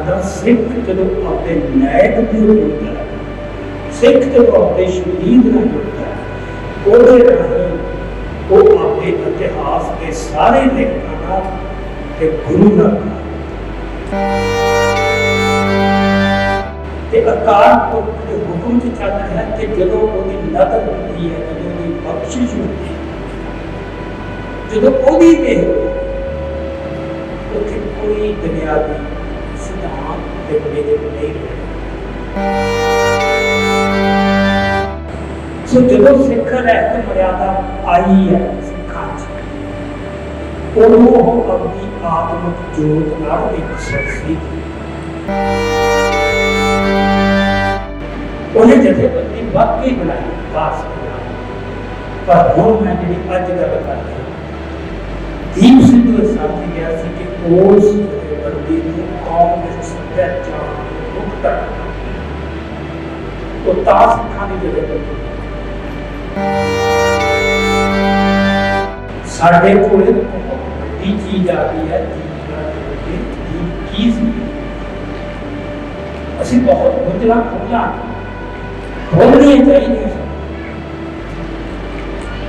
सकता सिख जो अपने नैक भी जुड़ता है, सिख जो अपने शहीद न जुड़ता है, वो राही वो अपने इतिहास के सारे लेखकों के गुरु अकाल पुरख के हुक्म से चल रहा है कि जो उसकी नदर होती है, जो उसकी बख्शिश होती है, जो उसकी मेहर उत्थे कोई बुनियादी सिद्धांत के नियम नहीं रहे। सो जो सिख रहत मर्यादा आई है सिखा अपनी आत्मिक जोत नाल विकसित सी। उन्हें जथेबंदी वाकई बनाई खास, पर हुण मैं जी अज गल कर रहा दीप सिद्धू साथी गया कि उस जथेबंदी को कौम में सभ्याचार मुक्त करना तो सिखा की जथेबंदी साढ़े को बड़ी चीज आ गई है। असी बहुत गुजरा खोला खोलनी चाहिए,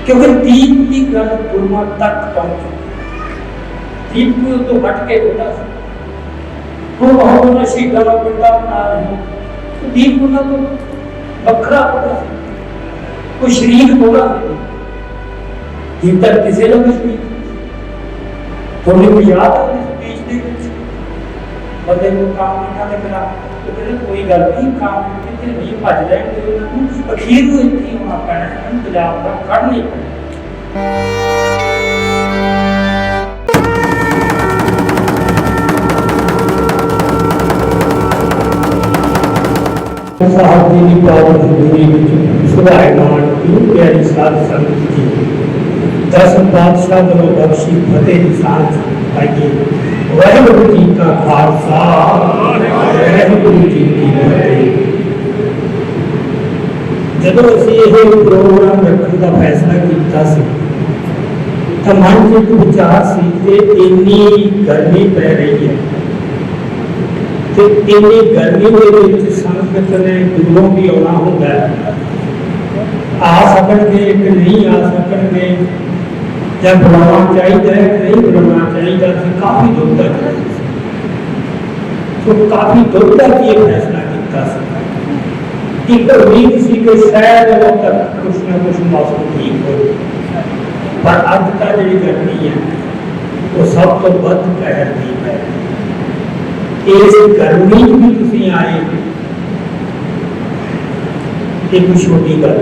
क्योंकि दीप की गल गुरुआ तक पहुंची। दीप को तो हट के होता हम बहुत नशी गलों पिंडा बना रहे हैं, तो दीप को तो बखरा होता कोई शरीक होगा दीप तक किसी ने भी थोड़ी को याद है स्पीच के बंदे को काम नहीं करा तो कहते कोई गल नहीं काम कितने भी भज लेंगे अखीर में इतनी होना पैना है पंजाब का कड़ नहीं पैना। साहब जी की पावन हजूरी में सुभायमान की प्यारी साध संगत जी 10 पातशाह द्वारा बख्शी फतेह की सांस पाइए। वाहिगुरु जी का खालसा, वाहिगुरु जी की फतेह। जब असीं यह प्रोग्राम रखने का फैसला किया तो मन च एक विचार से कि इन्नी गर्मी पै रही है तो इन्नी गर्मी के संगत ने दूरों भी आना होता है, आ सकणगे कि नहीं आ सकणगे, या बुलाना चाहिए नहीं बुलाना चाहिए, काफी दुख तक तो काफी दुख तक ये फैसला किया। एक उम्मीद सी कि शायद वो तक कुछ ना कुछ मौसम ठीक हो, पर अज का जी गर्मी है वो सब तो बद कहर दी है। इस गर्मी भी तुसीं आए ये कोई छोटी गल।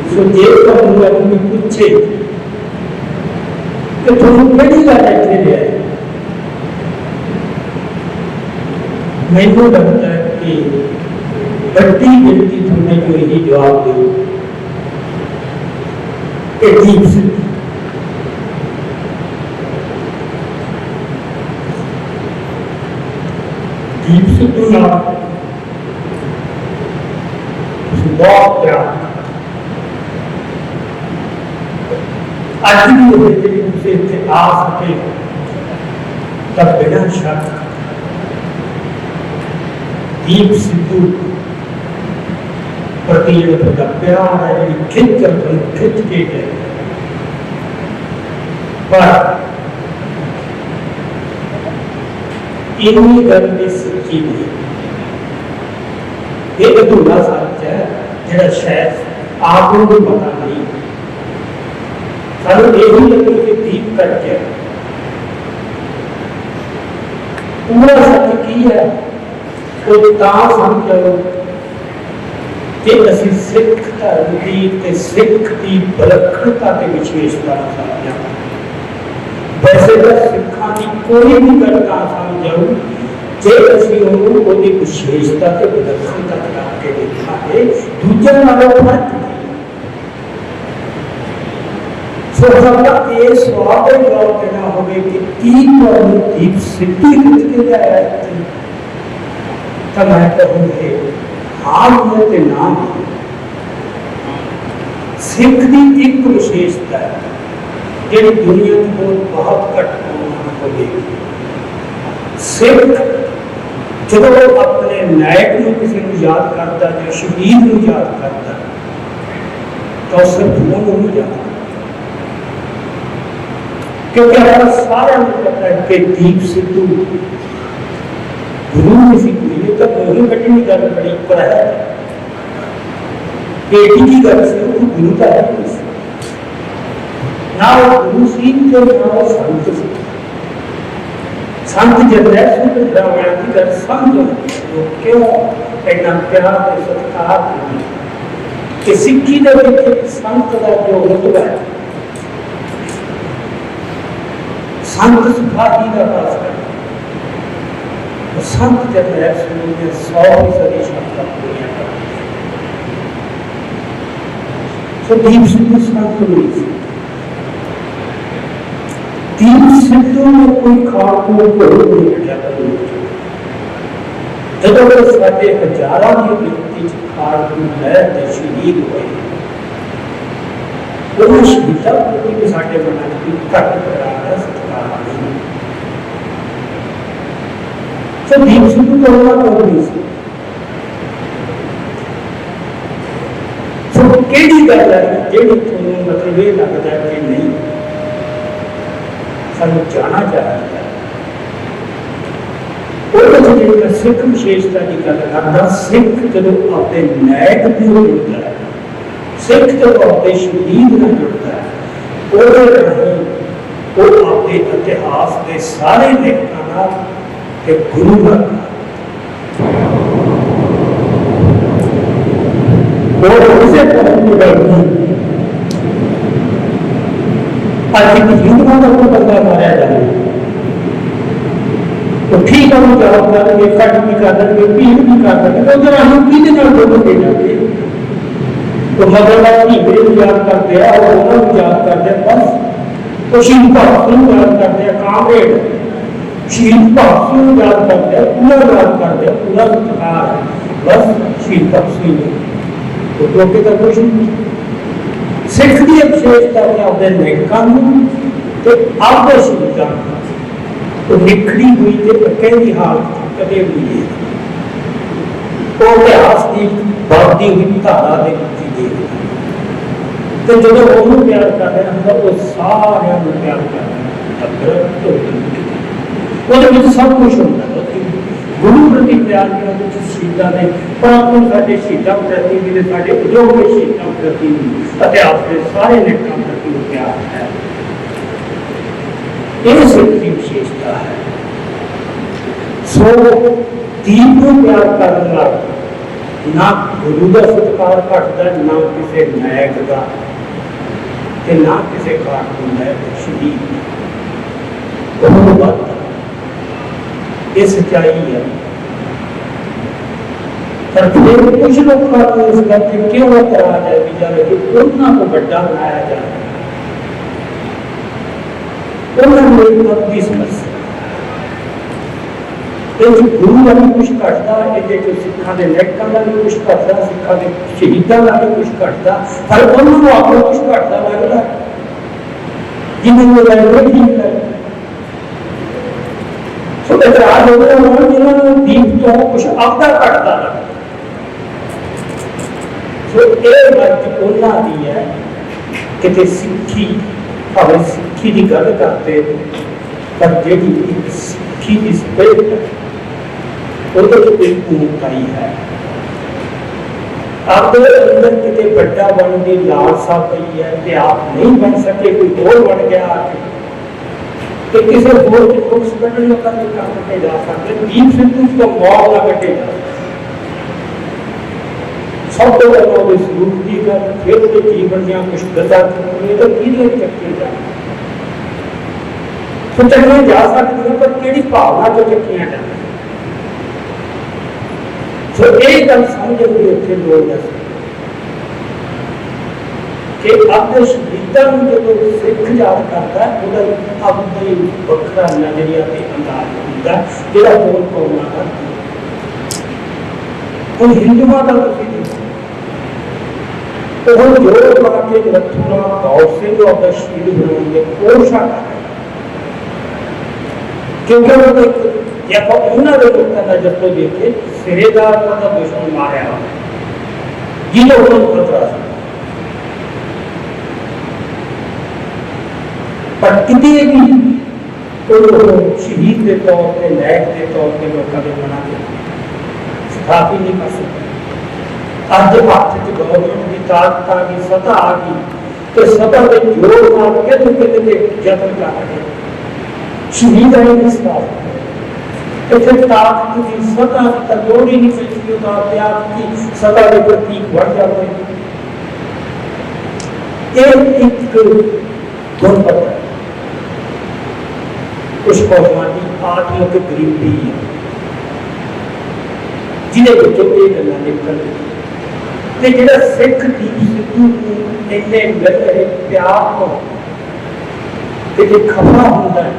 सो जे तुहानूं अपनी पूछे कि तुहानूं किहड़ी गल इत्थे लिया, मैनूं लगता है कि बड़ी गिनती तुमने जो यही जवाब दी कि दीप सिद्धू। दीप सिद्धू बहुत प्यार अज भी इतने आ सके तब बिना शक दीप सिद्धू प्रति जो प्यार है जी खिंच के गए, पर इन्नी गल सच्ची नहीं, ये अधूरा सच है जो शायद आपको भी पता नहीं। सानू यही लगे कि दीप करके पूरा सच की है वो समझो कि असी सिख धर्म की सिख की विलक्षणता के विशेषता समझा। वैसे तो सिखा की कोई भी गल ना समझाऊ जे असी उन्होंने विशेषता के विलक्षणता रख के देखा है दूजे नालों फर्क नहीं। सो सबका ये सवाल का जवाब देना होगा कि दीप सिद्धि खिंच के जाया तो मैं कहूँगी हाँ ये नाम सिख की एक विशेषता है जी दुनिया को बहुत घट होगी। सिख ਜਦੋਂ ਉਹ ਆਪਣੇ ਨਾਇਕ ਨੂੰ ਕਿਸੇ ਨੂੰ ਯਾਦ ਕਰਦਾ ਜਾਂ ਸ਼ਹੀਦ ਨੂੰ ਯਾਦ ਕਰਦਾ ਤਾਂ ਸਿਰਫ ਉਹਨੂੰ ਯਾਦ ਕਰਦਾ। क्योंकि हमारा सारा पता है कि दीप सिद्धू गुरु नहीं सी कोई तो गुरु कटी नहीं गल बड़ी पर है बेटी की गल से वो गुरु का है ना वो गुरु सी तो ना वो संत सी। संत जब है सुन रावण की गल समझो तो क्यों इतना प्यार और सत्कार कि सिक्खी दे विच संत का जो रुतबा है संत सिपाही का पास है संत जब है सुनोगे 100% शब्द तो दीप सिद्धू संत हुई थी। दीप सिद्धू में कोई खाको नहीं बैठा जब वो साढ़े हजारों की गिनती खाड़कू है शहीद हुए वो शहीदा प्रति भी साढ़े मना की घट कराना सत्कार नहीं। तो दीप सिद्धू तो होना कोई नहीं सी। तो केड़ी गल है जेड़ी तुहानू मतलब ये लगता है कि नहीं सानू जाना चाहिए वो सिख विशेषता की गल करता सिख जब अपने नायक की जुड़ता है सिख जब अपने शहीद में जुड़ता है वो अपने इतिहास के सारे लेखकों के गुरु हिंदुओं का कोई बंदा मारा जाए तो ठीक है वो जवाब करेंगे कट भी कर देंगे भीड़ भी कर देंगे तो जब हम किसी बोलोगे जाके तो मगर हीरे भी याद करते हैं और उन्होंने भी याद करते हैं बस तो शहीद भगत सिंह याद करते हैं कामरेड शहीद भगत सिंह याद करते हैं पूरा याद करते हैं पूरा सत्कार है बस शहीद भगत सिंह तो लोग का कुछ नहीं सिख की विशेषता अपने लेखकों तो आपके शहीदों तो निखड़ी हुई तो अकेली हालत कदे भी नहीं वो इतिहास की बढ़ती हुई धारा के तो जो उन्होंने प्यार कर रहे हैं वो सारे प्यार कर रहे हैं सब कुछ होता है गुरु प्रति प्यार के कुछ शहीदों ने परंतु साढ़े शहीदों प्रति भी साढ़े उद्योग के शहीदों प्रति इतिहास के सारे लेखकों प्रति प्यार है। ये सिख की विशेषता है। सो दीप को प्यार करना ना गुरु का सत्कार घटता ना किसी नायक का ना किसी खाटू नायक शहीद बहुत ये सच्चाई है। पर फिर कुछ लोग इस बात से क्यों करा जाए जाए कि उन्होंने को बड़ा बनाया जाए उन्होंने अपनी समस्या गुरु का भी कुछ घटता ये सिखा के लेखकों का भी कुछ घटता सिखा के शहीदों का भी कुछ घटता पर उन्होंने आपको कुछ घटता लगता जिन्होंने ठीक लगता तो इतराज हो गया जिन्होंने दीप तो कुछ आपका घटता लगता तो ये बात उन्होंने है कि सिक्खी भावे सिक्खी की गल करते पर जी सिक्खी की स्पिरिट है ऊंचाई है आपके अंदर कितने बड़ा बनने की लालसा पई है कि आप नहीं बन सके कोई और बन गया कि किसी और के दुख कटने का भी काम कटे जा सकते दीप सिद्धू तो मौत ना कटे जा सब तो पहले स्वरूप की गल फिर वो जीवन या कुछ गदा तो किने चक्के जा तो चक्के जा सकती है पर केड़ी भावना जो चक्कियां जा तो एक गल समझ भी इतने लोग कि अपने शहीदों जब सिख याद करता है अपने वखरा नजरिया के अंदाज होता जो बोल पाना है हम हिंदुओं का जो के रथुरा गौर से जो अपना शहीद बनाएंगे कोशा क्योंकि जे आप उन्होंने लोगों का जब तो देखे सिरेदार का तो दुश्मन मारे जिन्होंने खतरा था पर कितने भी तो शहीद के तौर पर लैक के तौर पर लोगों के मना के स्थापित नहीं कर सकते। आज जब हाथ से गवर्नमेंट की ताकत आ गई सत्ता आ गई तो सत्ता के जोर मार के तो कितने जतन कर रहे शहीद है इस बात तो फिर ताकत की सत्ता की जोड़ ही नहीं सकती होता त्याग की सत्ता के प्रतीक बढ़ जाते एक गुण पता है कुछ कौमानी आत्म के गरीबी है जिन्हें बच्चों ये गल्ला निकल ते जेड़ा सिख दीप सिद्धू इन्ने मिल रहे प्यार को ते जे खफा होता है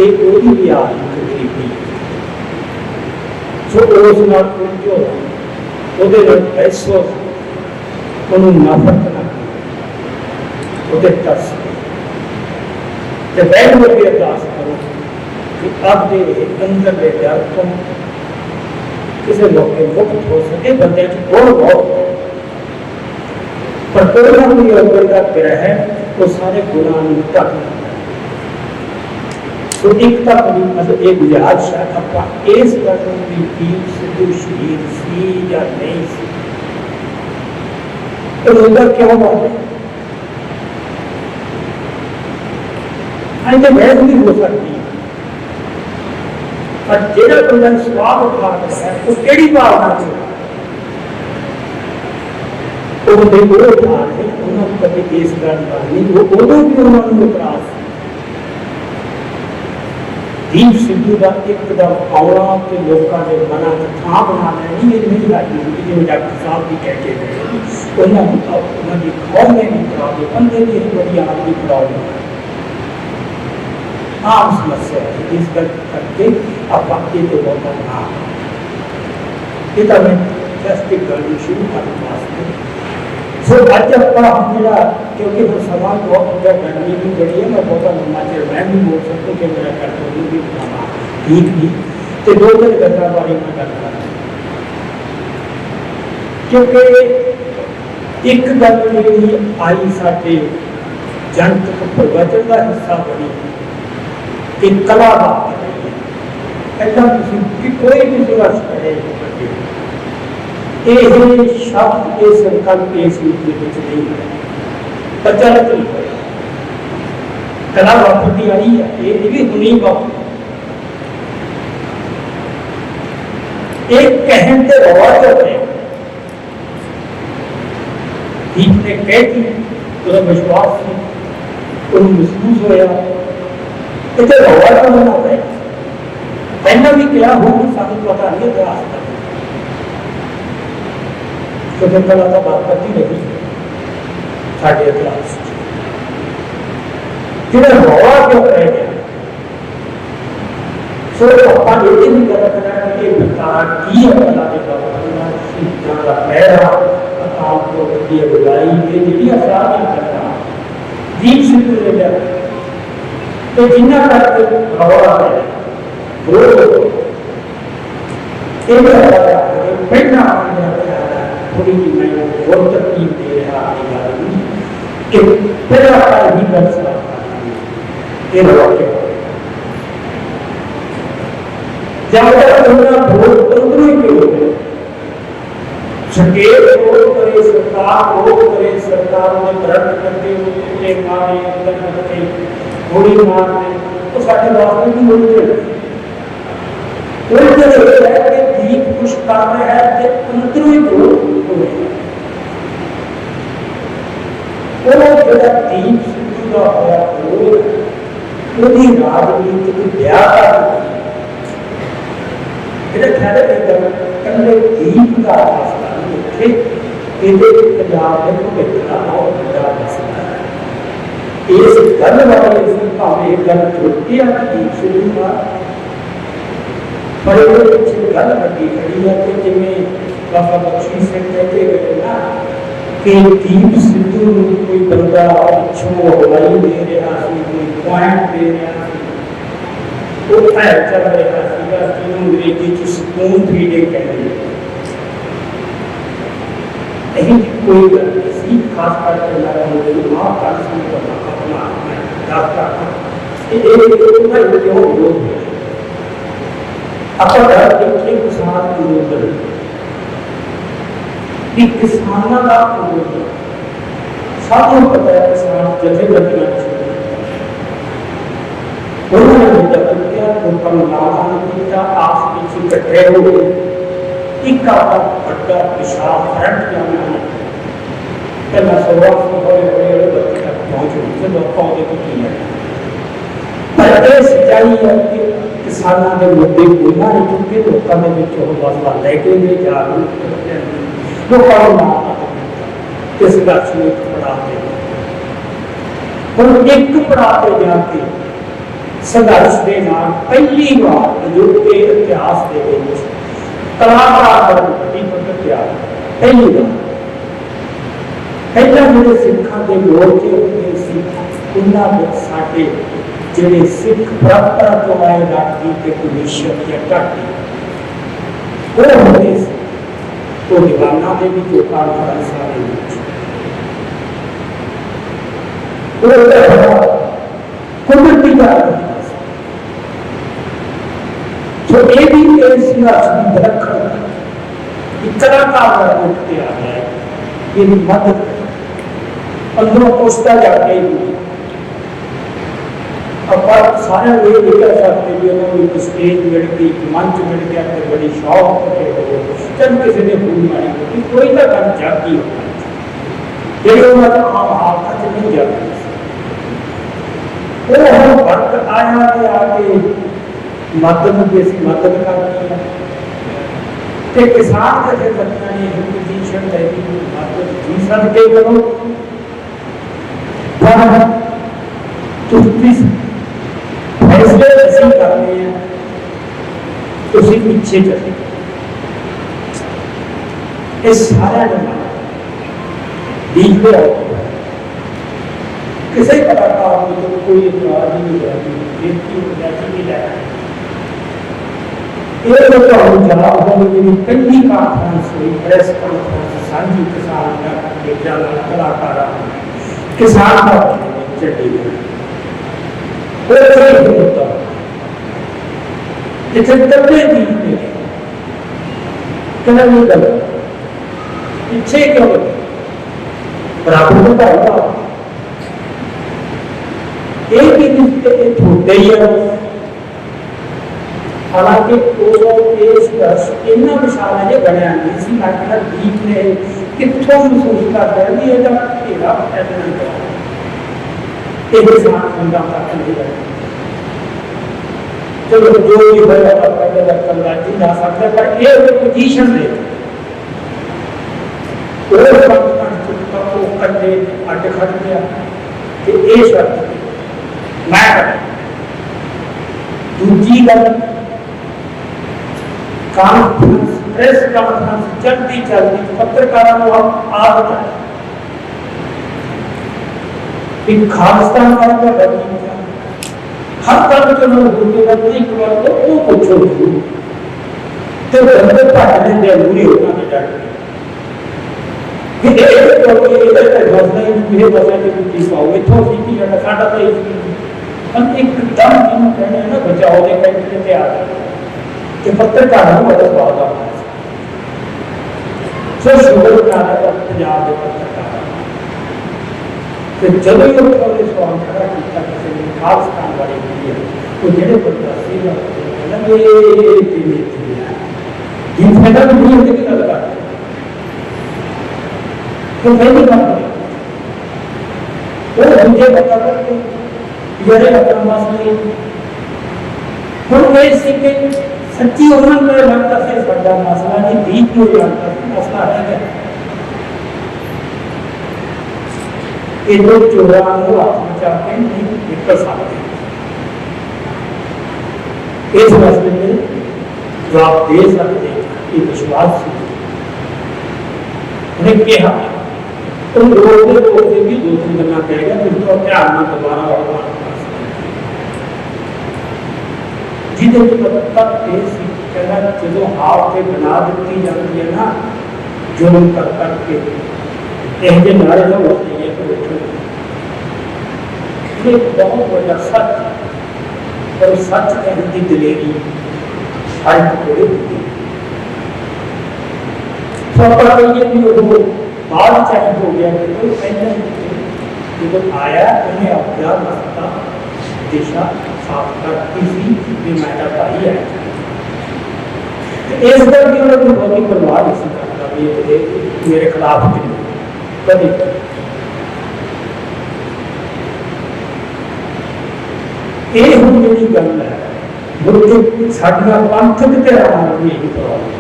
एक ओदी भी आत्म के गरीबी जो उस नाल जो ओदे नाल पैसो ओनु नफरत ना ओदे तरस ते बैठ में भी अरदास करो कि अब दे अंदर ले डर तो किसी मौके मुक्त हो सके बंदे की गुण बहुत पर कोई ना कोई अगर का ग्रह है वो सारे गुणा तक तो एक तक मतलब एक लिहाज शायद अपना इस कारण की दीप सिद्धू शहीद सी या नहीं सी तो उधर क्या हुआ है तो बहस भी हो सकती है पर जेड़ा बंदा स्वाद उठा है वो केड़ी भावना से वो बंदे को उठा है उन्होंने कभी इस गल नहीं वो उदों भी उन्होंने उतरास दीप सिद्धू का एकदम आउला के लोगों के मना थां बना लेनी ये नहीं लाती होगी जो डॉक्टर साहब भी कह के गए उन्होंने कौम में भी प्रॉब्लम बंदे की बड़ी आदमी प्रॉब्लम है आम समस्या है इस गल करके आप आपके तो बहुत ना मैं जस्ट एक गल शुरू करने वास्ते सो आज अपना हम जरा क्योंकि वो सवाल बहुत गर्मी भी बड़ी है मैं बहुत लंबा चल मैं भी बोल सकता हूँ कि मेरा कर्तव्य भी उठाना ठीक नहीं तो दो दिन गंगा बारे में गल करना क्योंकि एक गल जी आई साडे जनतक प्रवचन का हिस्सा बनी एक कला बात ऐसा कि कोई भी संघर्ष करे ये शब्द ये संकल्प इस रूप में नहीं है प्रचलित नहीं है कला वापसी आई है ये भी हुनी बात एक कहते और करते दीप ने कह दी तो विश्वास से उन्हें महसूस होया इतने रवा का होना है पहला भी क्या हो साबित पता नहीं है रास्ता तो जब कल आता बात करती नहीं साढ़े इतिहास जिन्हें रवा क्यों रह गया सो अपन ये भी गलत करना कि बता की है अल्लाह के बाबा सीधा पहला आप को ये बुलाई ये जी अपराध करना दीप सिद्धू ले गया तो जिन्ना करके रवा है वो एक पहला थोड़ी सी मैं और तरकीब दे रहा कि पहला ही कर सकता ये रवा के ज्यादा उनका भोग अंदर ही क्यों संकेत को करे सरकार ने भ्रष्ट करके उनके मारे अंदर करके गोली मारने तो साढ़े वास्ते भी उल्टे है कि दीप कुछ कर रहा है कि अंदरों ही वो जरा दीप सिद्धू का होया पूरी राजनीतिक ब्याह ख्याल कल्ले दीप का मसला नहीं पंजाब में भविष्य का बहुत बड़ा मसला है इस गल वाले भावे गल छुट्टी दीप सिद्धू का पर पिछले गल वड्डी खड़ी है कि जिमें बाबा बख्शी सिंह कहते गए ना कि दीप सिद्धू कोई बंदा पिछों हवाई दे रहा कोई पॉइंट दे रहा वो है चल रहा सीगा कि अंग्रेजी च स्पून फीडिंग कहते हैं। नहीं कोई गल नहीं सी, खास करके मैं मुझे मां का समझ अपना डॉक्टर क्यों लोग ਆਪਾਂ ਗੱਲ ਦੇਖੀਏ ਕਿਸਾਨ ਅੰਦੋਲਨ ਦੀ, ਕਿਸਾਨਾਂ ਦਾ ਅੰਦੋਲਨ ਸਭ ਨੂੰ ਪਤਾ ਹੈ। ਕਿਸਾਨ ਜਥੇਬੰਦੀਆਂ ਉਹਨਾਂ ਨੇ ਜਦ ਕਿਹਾ ਲੋਕਾਂ ਨੂੰ ਲਾਭਾਂ ਕੀਤਾ, ਆਪਸ ਵਿੱਚ ਇਕੱਠੇ ਹੋ ਗਏ, ਇੱਕ ਆਪਣਾ ਵੱਡਾ ਵਿਸ਼ਾਲ ਫਰੰਟ ਜਾਣਾ ਪਹਿਲਾਂ ਸਵਾਲ ਹੋਏ ਬੱਚੇ ਤੱਕ ਪਹੁੰਚੇ ਜਦੋਂ ਆਪਾਂ ਉਹਦੇ ਤੋਂ ਕੀ ਹੈ। पर यह सच्चाई है कि किसानों के मुद्दे कोना नहीं चुके, लोगों के बीच मसला लैके गए जागरूक लोगों को इस संघर्ष में एक पड़ाव दे हम एक पड़ाव पर जाके संघर्ष के नाल पहली बार अजोके के इतिहास के कलाकार बड़ी पद्धति तैयार पहली बार पहला जो सिखा के मोर्चे होते सी उन्होंने साडे जिहड़े सिख परंपरा तो आए राजनीतिक कमीशन या घाटी वो होते तो दीवाना के भी जो कॉन्फ्रेंस कुदरती तो ये भी संघर्ष की दरख्त कलाकार उठते आ गया ये मदद अंदरों पुछता जाके पर सारे ये नहीं कह सकते भी उन्होंने एक स्टेज मिल गई, मंच मिल गया तो बड़ी शौक चल किसी ने भूल मारी होती कोई तो गल जाती हो मतलब आम हालत नहीं जाती वो हम वक्त आया कि आके मदद जैसी मदद करती है तो किसान जथेबंदियां ने एक पोजीशन लै मदद जी सदके करो फैसले ऐसे करने हैं तो पीछे चले इस सारे देखते आओ किसी कलाकार को तो कोई इतराज नहीं है ये तो जवाब होने पहली कॉन्फ्रेंस हुई प्रेस कॉन्फ्रेंस साझी किसान कलाकार किसान का चंडीगढ़ जिथे तबे दी कहना नहीं गल पीछे क्यों बराबर का होगा एक ही रिश्ते छोटे ही है। हालांकि इन्ना विशाल है जो बनया नहीं सी मैं दीप ने कितों महसूस करता है भी ਇਹਦਾ घेरा फैलना एक साथ बंदा तक नहीं रहा चलो जो भी होगा पहले रकम राजी जा सकता पर ये पोजीशन दे और का को करने अट खट गया कि ये शर्त मैं दूसरी गल कॉन्फ्रेंस प्रेस कॉन्फ्रेंस चलती चलती पत्रकारों को आदत है खालिस्तान वाला का बदली था हर तरह के लोग होते रहते एक बार तो वो पूछो तो बंदे पढ़ने जरूरी होना है डर कि एक तो ये मसला ये मसला के बीच में हुए तो सीधी जगह साडा तो हम एकदम इन कहने ना बचाओ दे करके तैयार है कि पत्रकार को बड़ा स्वाद आ सो शुगर का पंजाब के पत्रकार फिर जब ही उन्होंने सवाल खड़ा किया किसी ने खालिस्तान वाली है तो जेडे बंदा सीधा कहना ये जिन फायदा भी नहीं होती कि लगा तो पहली बात वो मुझे बता करके यारे अपना मसले हम वे सीखे सच्ची उम्र में लगता है बड़ा मसला नहीं बीच में लगता है मसला है ये लोग चौरान को हाथ चाहते हैं नहीं निकल सकते इस मसले में जवाब दे सकते ये विश्वास उन्हें कहा उन रोकते भी दूसरी गलना कहेगा जिनको ध्यान में दोबारा ਜਿਹਦੇ ਵਿੱਚ ਮਤਲਬ ਇਹ ਸੀ ਕਹਿੰਦਾ ਜਦੋਂ ਆਪ ਤੇ ਬਣਾ ਦਿੱਤੀ ਜਾਂਦੀ ਹੈ ਨਾ ਜ਼ੁਲਮ ਕਰ ਕਰਕੇ ਇਹ ਜਿਹੇ ਨਾਰੇ ਨਾ ਹੋਤੇ ਹੈ ਕਿ ਇਹ ਬਹੁਤ ਵੱਡਾ ਸੱਚ और सच कहने की दलेरी हर कोई होती है। बाद चाहे हो गया कोई पहले जब आया उन्हें अपना रास्ता दिशा साफ करती थी कि मेरा भाई है इस करके उन्होंने बहुत ही परवाह नहीं करता भी ये मेरे खिलाफ कभी ਇਹ ਹੁਣ ਜਿਹੜੀ ਗੱਲ ਹੈ ਮੁੱਦੇ ਸਾਡੀਆਂ ਪੰਥਕ ਧਿਰਾਂ ਨਾਲ ਵੀ ਇਹੀ ਪ੍ਰੋਬਲਮ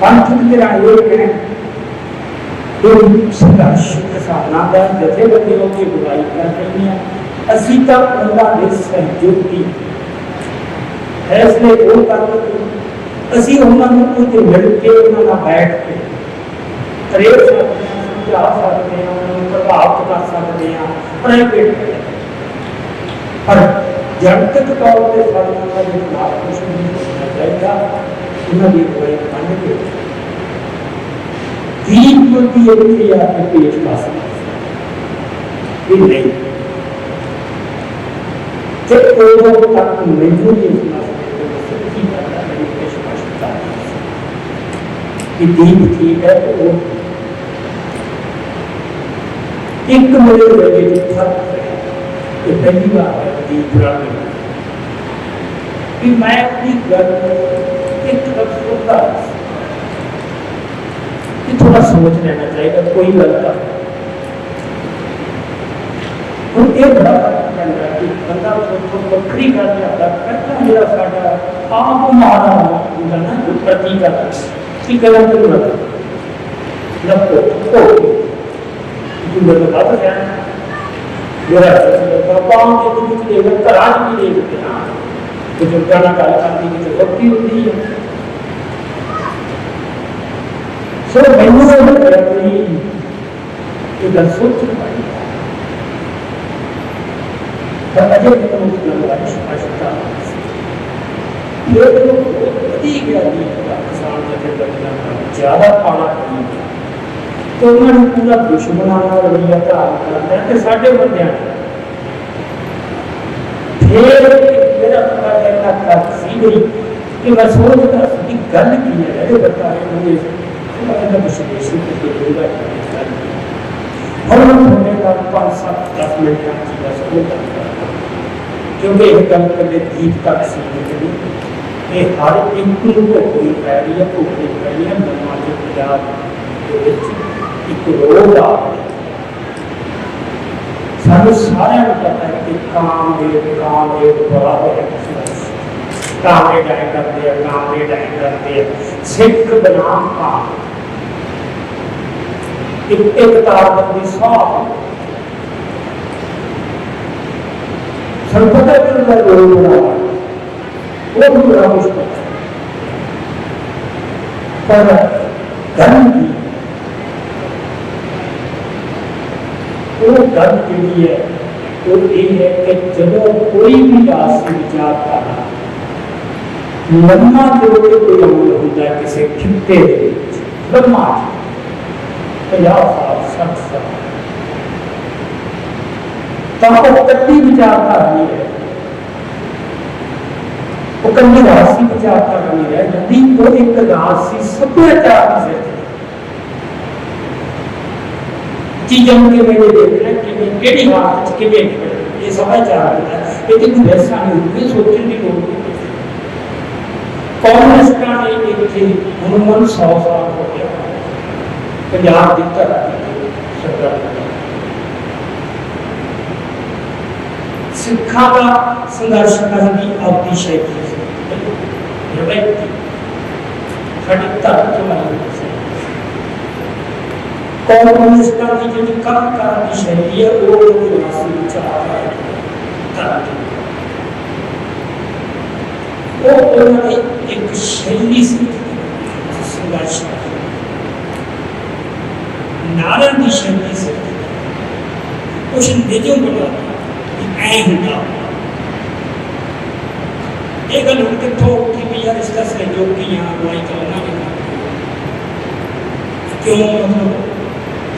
ਪੰਥਕ ਧਿਰਾਂ ਇਹ ਹੈ ਕਿ ਸੰਘਰਸ਼ ਕਿਸਾਨਾਂ ਦਾ ਜਥੇਬੰਦੀਆਂ ਦੀ ਬੁਰਾਈ ਕਰ ਰਹੀਆਂ ਅਸੀਂ ਤਾਂ ਉਹਨਾਂ ਦੇ ਸਹਿਯੋਗੀ ਫੈਸਲੇ ਉਹ ਕਰਦੇ ਅਸੀਂ ਉਹਨਾਂ ਨੂੰ ਉੱਥੇ ਮਿਲ ਕੇ ਉਹਨਾਂ ਨਾਲ ਬੈਠ ਕੇ ਪ੍ਰੇਰ ਸਕਦੇ ਹਾਂ ਸਮਝਾ ਸਕਦੇ ਹਾਂ ਉਹਨਾਂ ਨੂੰ ਪ੍ਰਭਾਵਿਤ ਕਰ ਸਕਦੇ ਹਾਂ ਪ੍ਰਾਈਵੇਟ पर जनतक तौर पर साढ़े का जो खिलाफ कुछ नहीं होना चाहिए उन्होंने बुराई बन के दीप की क्रिया के पेश कर सकते नहीं जब उदों तक मैनू नहीं सुना सकते दीप ठीक है तो एक मेरे लगे फर्क है कि पहली बार है कि मैं अपनी गल एक तरफ सोचता कि थोड़ा सोच लेना चाहिए कोई गलत और ये बड़ा फर्क पैदा कि बंदा बखरी कर जाता करता मेरा साडा आप मारा होगा ना जो प्रतीक करता कि गलत नहीं होता लपो तू गलत बात है पाँव के कुछ देखकर तराज भी देखते हैं बुजुर्गों ने गल करती कि वक्ती होती है सो मैनू गल सोच पाई अजय आवश्यकता किसान ज्यादा पाना तो उन्होंने पूरा दुश्मनाना रवैया धारण करना है साढ़े बंदे फिर मेरा पता कहना कर सी गई कि मैं सोचता कि गल की है ये बता मुझे थोड़ा विश्लेषण करके दूंगा और होने का 5-7-10 मिनट का चीज़ सोचता क्योंकि एक गल कदे दीप तक सीमित नहीं ये हर एक को कोई पै रही है भुखनी पै रही है मनमा के पंजाब एक रोग आ सानू सारे पता है कि कामदेव बड़ा होया कामरे डाय करते हैं सिख बनाम काम एक तारबंदी साफ संपदा के रोग बना वो भी बड़ा मुश्किल पर धर्म की वो गल जी है वो ये है कि जब कोई भी राष्ट्रीय विचारधारा लम्मा जो कोई अमल होता है किसी खिते लम्मा 50 साल 60 साल तो वो कच्ची विचारधारा नहीं है वो कभी राष्ट्रीय विचारधारा नहीं है यदि वो एक राष्ट्रीय सभ्याचार की चीज़ों के मेरे देखना कि केड़ी हालत च किवें ये समाचार है ये तो वैसा नहीं सोचने की लोड़ नहीं कांग्रेस का इतने अमूमन 100 साल हो गया पंजाब की धरती सरकार सिखा का संघर्ष करने की अवधि शैली रवायती साड़ी धरती चलाई कम्युनिस्टां की जी काम करने की शैली है वो राष्ट्रीय विचार वो उन्होंने एक शैली से संघर्ष नारन की शैली से कुछ निजों बना ऐ होता ये गल हुण कित्थों उठी भी यार इसका सहयोगी हाँ बुराई तो उन्होंने क्यों मतलब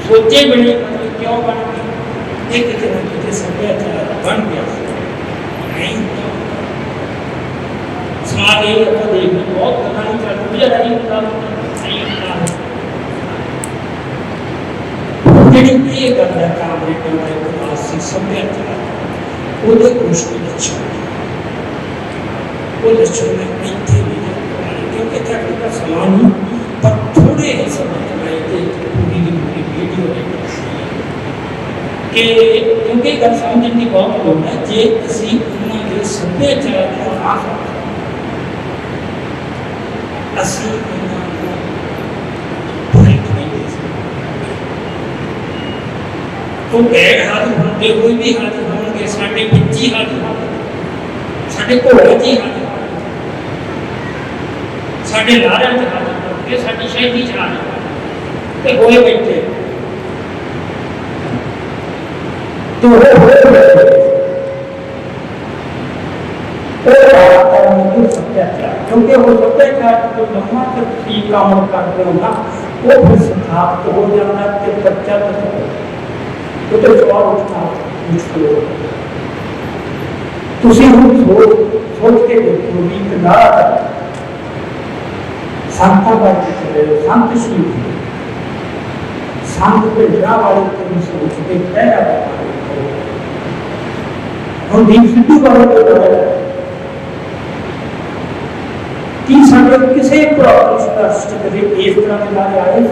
सोचे बने मतलब क्यों बन गए ये कितने ना कितने सभ्याचार बन गया नहीं समाज ये आप देखने बहुत कहानी चलती है नहीं होता नहीं होता ਜਿਹੜੀ ਇਹ ਗੱਲ ਹੈ ਕਾਮਰੇ ਕੋਲ ਇੱਕ ਆਸੀ ਸਭਿਆਚਾਰ ਉਹਦੇ ਕੁਝ ਲੱਛਣ ਉਹ ਲੱਛਣ ਮੈਂ ਇੱਥੇ ਵੀ क्योंकि तक का समान ही पर थोड़े ही समय में पूरी की पूरी वीडियो कि क्योंकि गल समझने की बहुत लोड़ है जे असी उन्होंने सभ्याचार को ना असी तो गैर हाजिर होंगे कोई भी हाजिर होंगे साढ़े बच्ची हाजिर साढ़े घोड़े जी हाजिर साढ़े लारे च हाजिर होंगे साड़ी शहरी च हाजिर ते होए बैठे तो होए बैठे सभ्याचार क्योंकि वो सभ्याचार जो लम्बा ठीक काम करते हो ना वो फिर स्थापित हो जाना कि बच्चा तो सवाल उठना मुश्किल हो तुसी हम सोच के देखो भी नारा संतां बारे चले संत श्री संत भेजना वाले तुम सोच के पहला हम दीप सिद्धू बारे कि साढ़े किसी पुरातन कदे इस तरह के नारे आए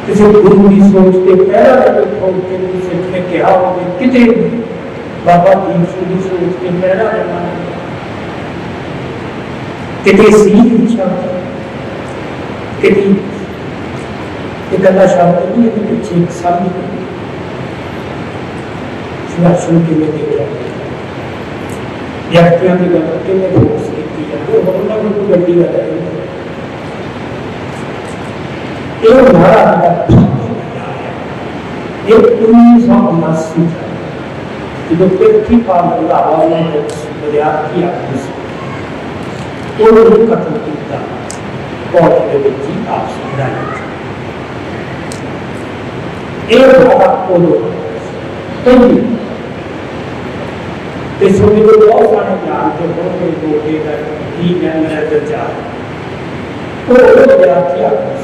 किसी गुरु की सोच के पहला खोल के सिख ने कहा होगा कितने बाबा दीप सिंह की सोच के पहला कितने सीख शब्द कितनी गला शब्द नहीं है पीछे एक समझ सुन के मैं देख रहा व्यक्तियों की गल कि फोर्स की जाती है उन्होंने कोई गड्डी कर रही है ये हमारा ये 1979 जो पृथ्वी पर रंधावा ने विद्यार्थी आते उन्होंने कतल किया फौज के विच ही आपसी लड़ाई ये हमारा उदो इस समय तो बहुत सारे जानते होंगे लोगे की है मेरा विचार वो विद्यार्थी आते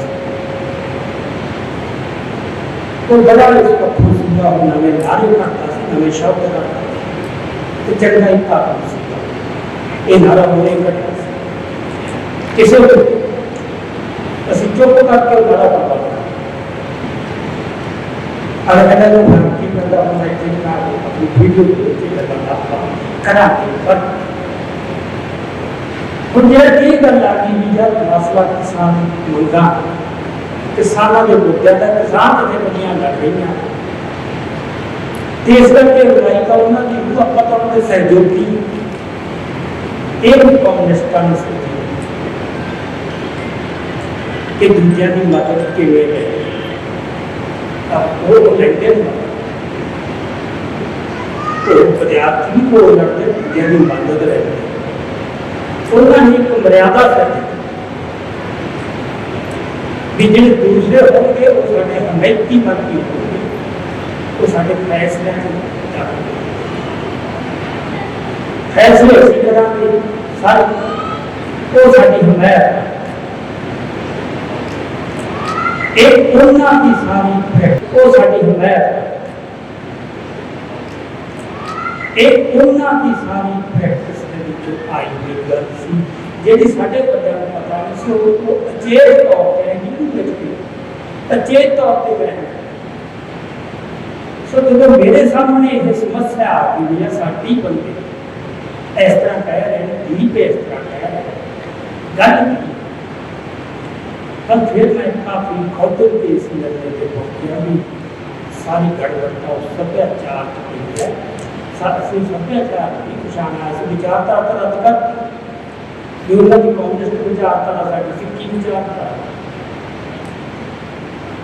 तो बड़ा इसका खुशियाँ नवे नारे करता से नवे शब्द करता तो चंगा ही था ये नारा होने करता से किसी को असी चुप करके नारा करता अगर कहना जो भक्ति करता हूँ मैं चिंता अपनी वीडियो को चिंता करता करा के पर मुझे ये कर लगी बीजा मसला किसान मंगा किसानों के मुद्दे तक किसान जथेबंदियां लड़ रही इस करके लड़ाई का उन्होंने पता उनके सहयोगी एक कांग्रेसिस्टां ने सोची कि दूसरिया की मदद किवें है वो लड़ते तो विद्यार्थी को लड़ते दूसरिया की मदद रहते उन्होंने एक मर्यादा सेट भी जो दूसरे होंगे वो साढ़े अमरीकी मंत्री होंगे वो साढ़े फैसले फैसले इसी तरह के सारे वो साड़ी हमायत एक उन्ना की सारी वो साड़ी हमायत एक उन्ना की सारी प्रैक्टिस आई हुई गल सी ਜਿਹੜੀ ਸਾਡੇ ਬੰਦਿਆਂ ਨੂੰ ਪਤਾ ਨਹੀਂ ਸੀ ਉਹ ਅਚੇਤ ਤੌਰ ਤੇ ਹਿੰਦੂ ਵਿੱਚ ਵੀ ਅਚੇਤ ਤੌਰ ਤੇ ਗ੍ਰਹਿਣ ਸੋ ਜਦੋਂ ਮੇਰੇ ਸਾਹਮਣੇ ਇਹ ਸਮੱਸਿਆ ਆ ਗਈ ਹੈ ਸਾਡੀ ਬੰਦੇ ਇਸ ਤਰ੍ਹਾਂ ਕਹਿ ਰਹੇ ਨੇ ਦੀਪ ਇਸ ਤਰ੍ਹਾਂ ਕਹਿ ਰਹੇ ਗੱਲ ਕੀ ਪਰ ਫਿਰ ਮੈਂ ਕਾਫੀ ਖੌਤਰ ਕੇ ਇਸ ਨਜ਼ਰ ਤੇ ਪਹੁੰਚਿਆ ਵੀ ਸਾਰੀ ਗੜਬੜਤਾ ਉਸ ਸੱਭਿਆਚਾਰ ਦੀ ਹੈ ਸਾਡੀ ਸੱਭਿਆਚਾਰ ਦੀ ਪਛਾਣ ਹੈ ਵਿਚਾਰਧਾਰਾ ਰੱਦ ਕਰ उन्होंने कांग्रेस के विचारधारा साड़ी सिक्की विचारधारा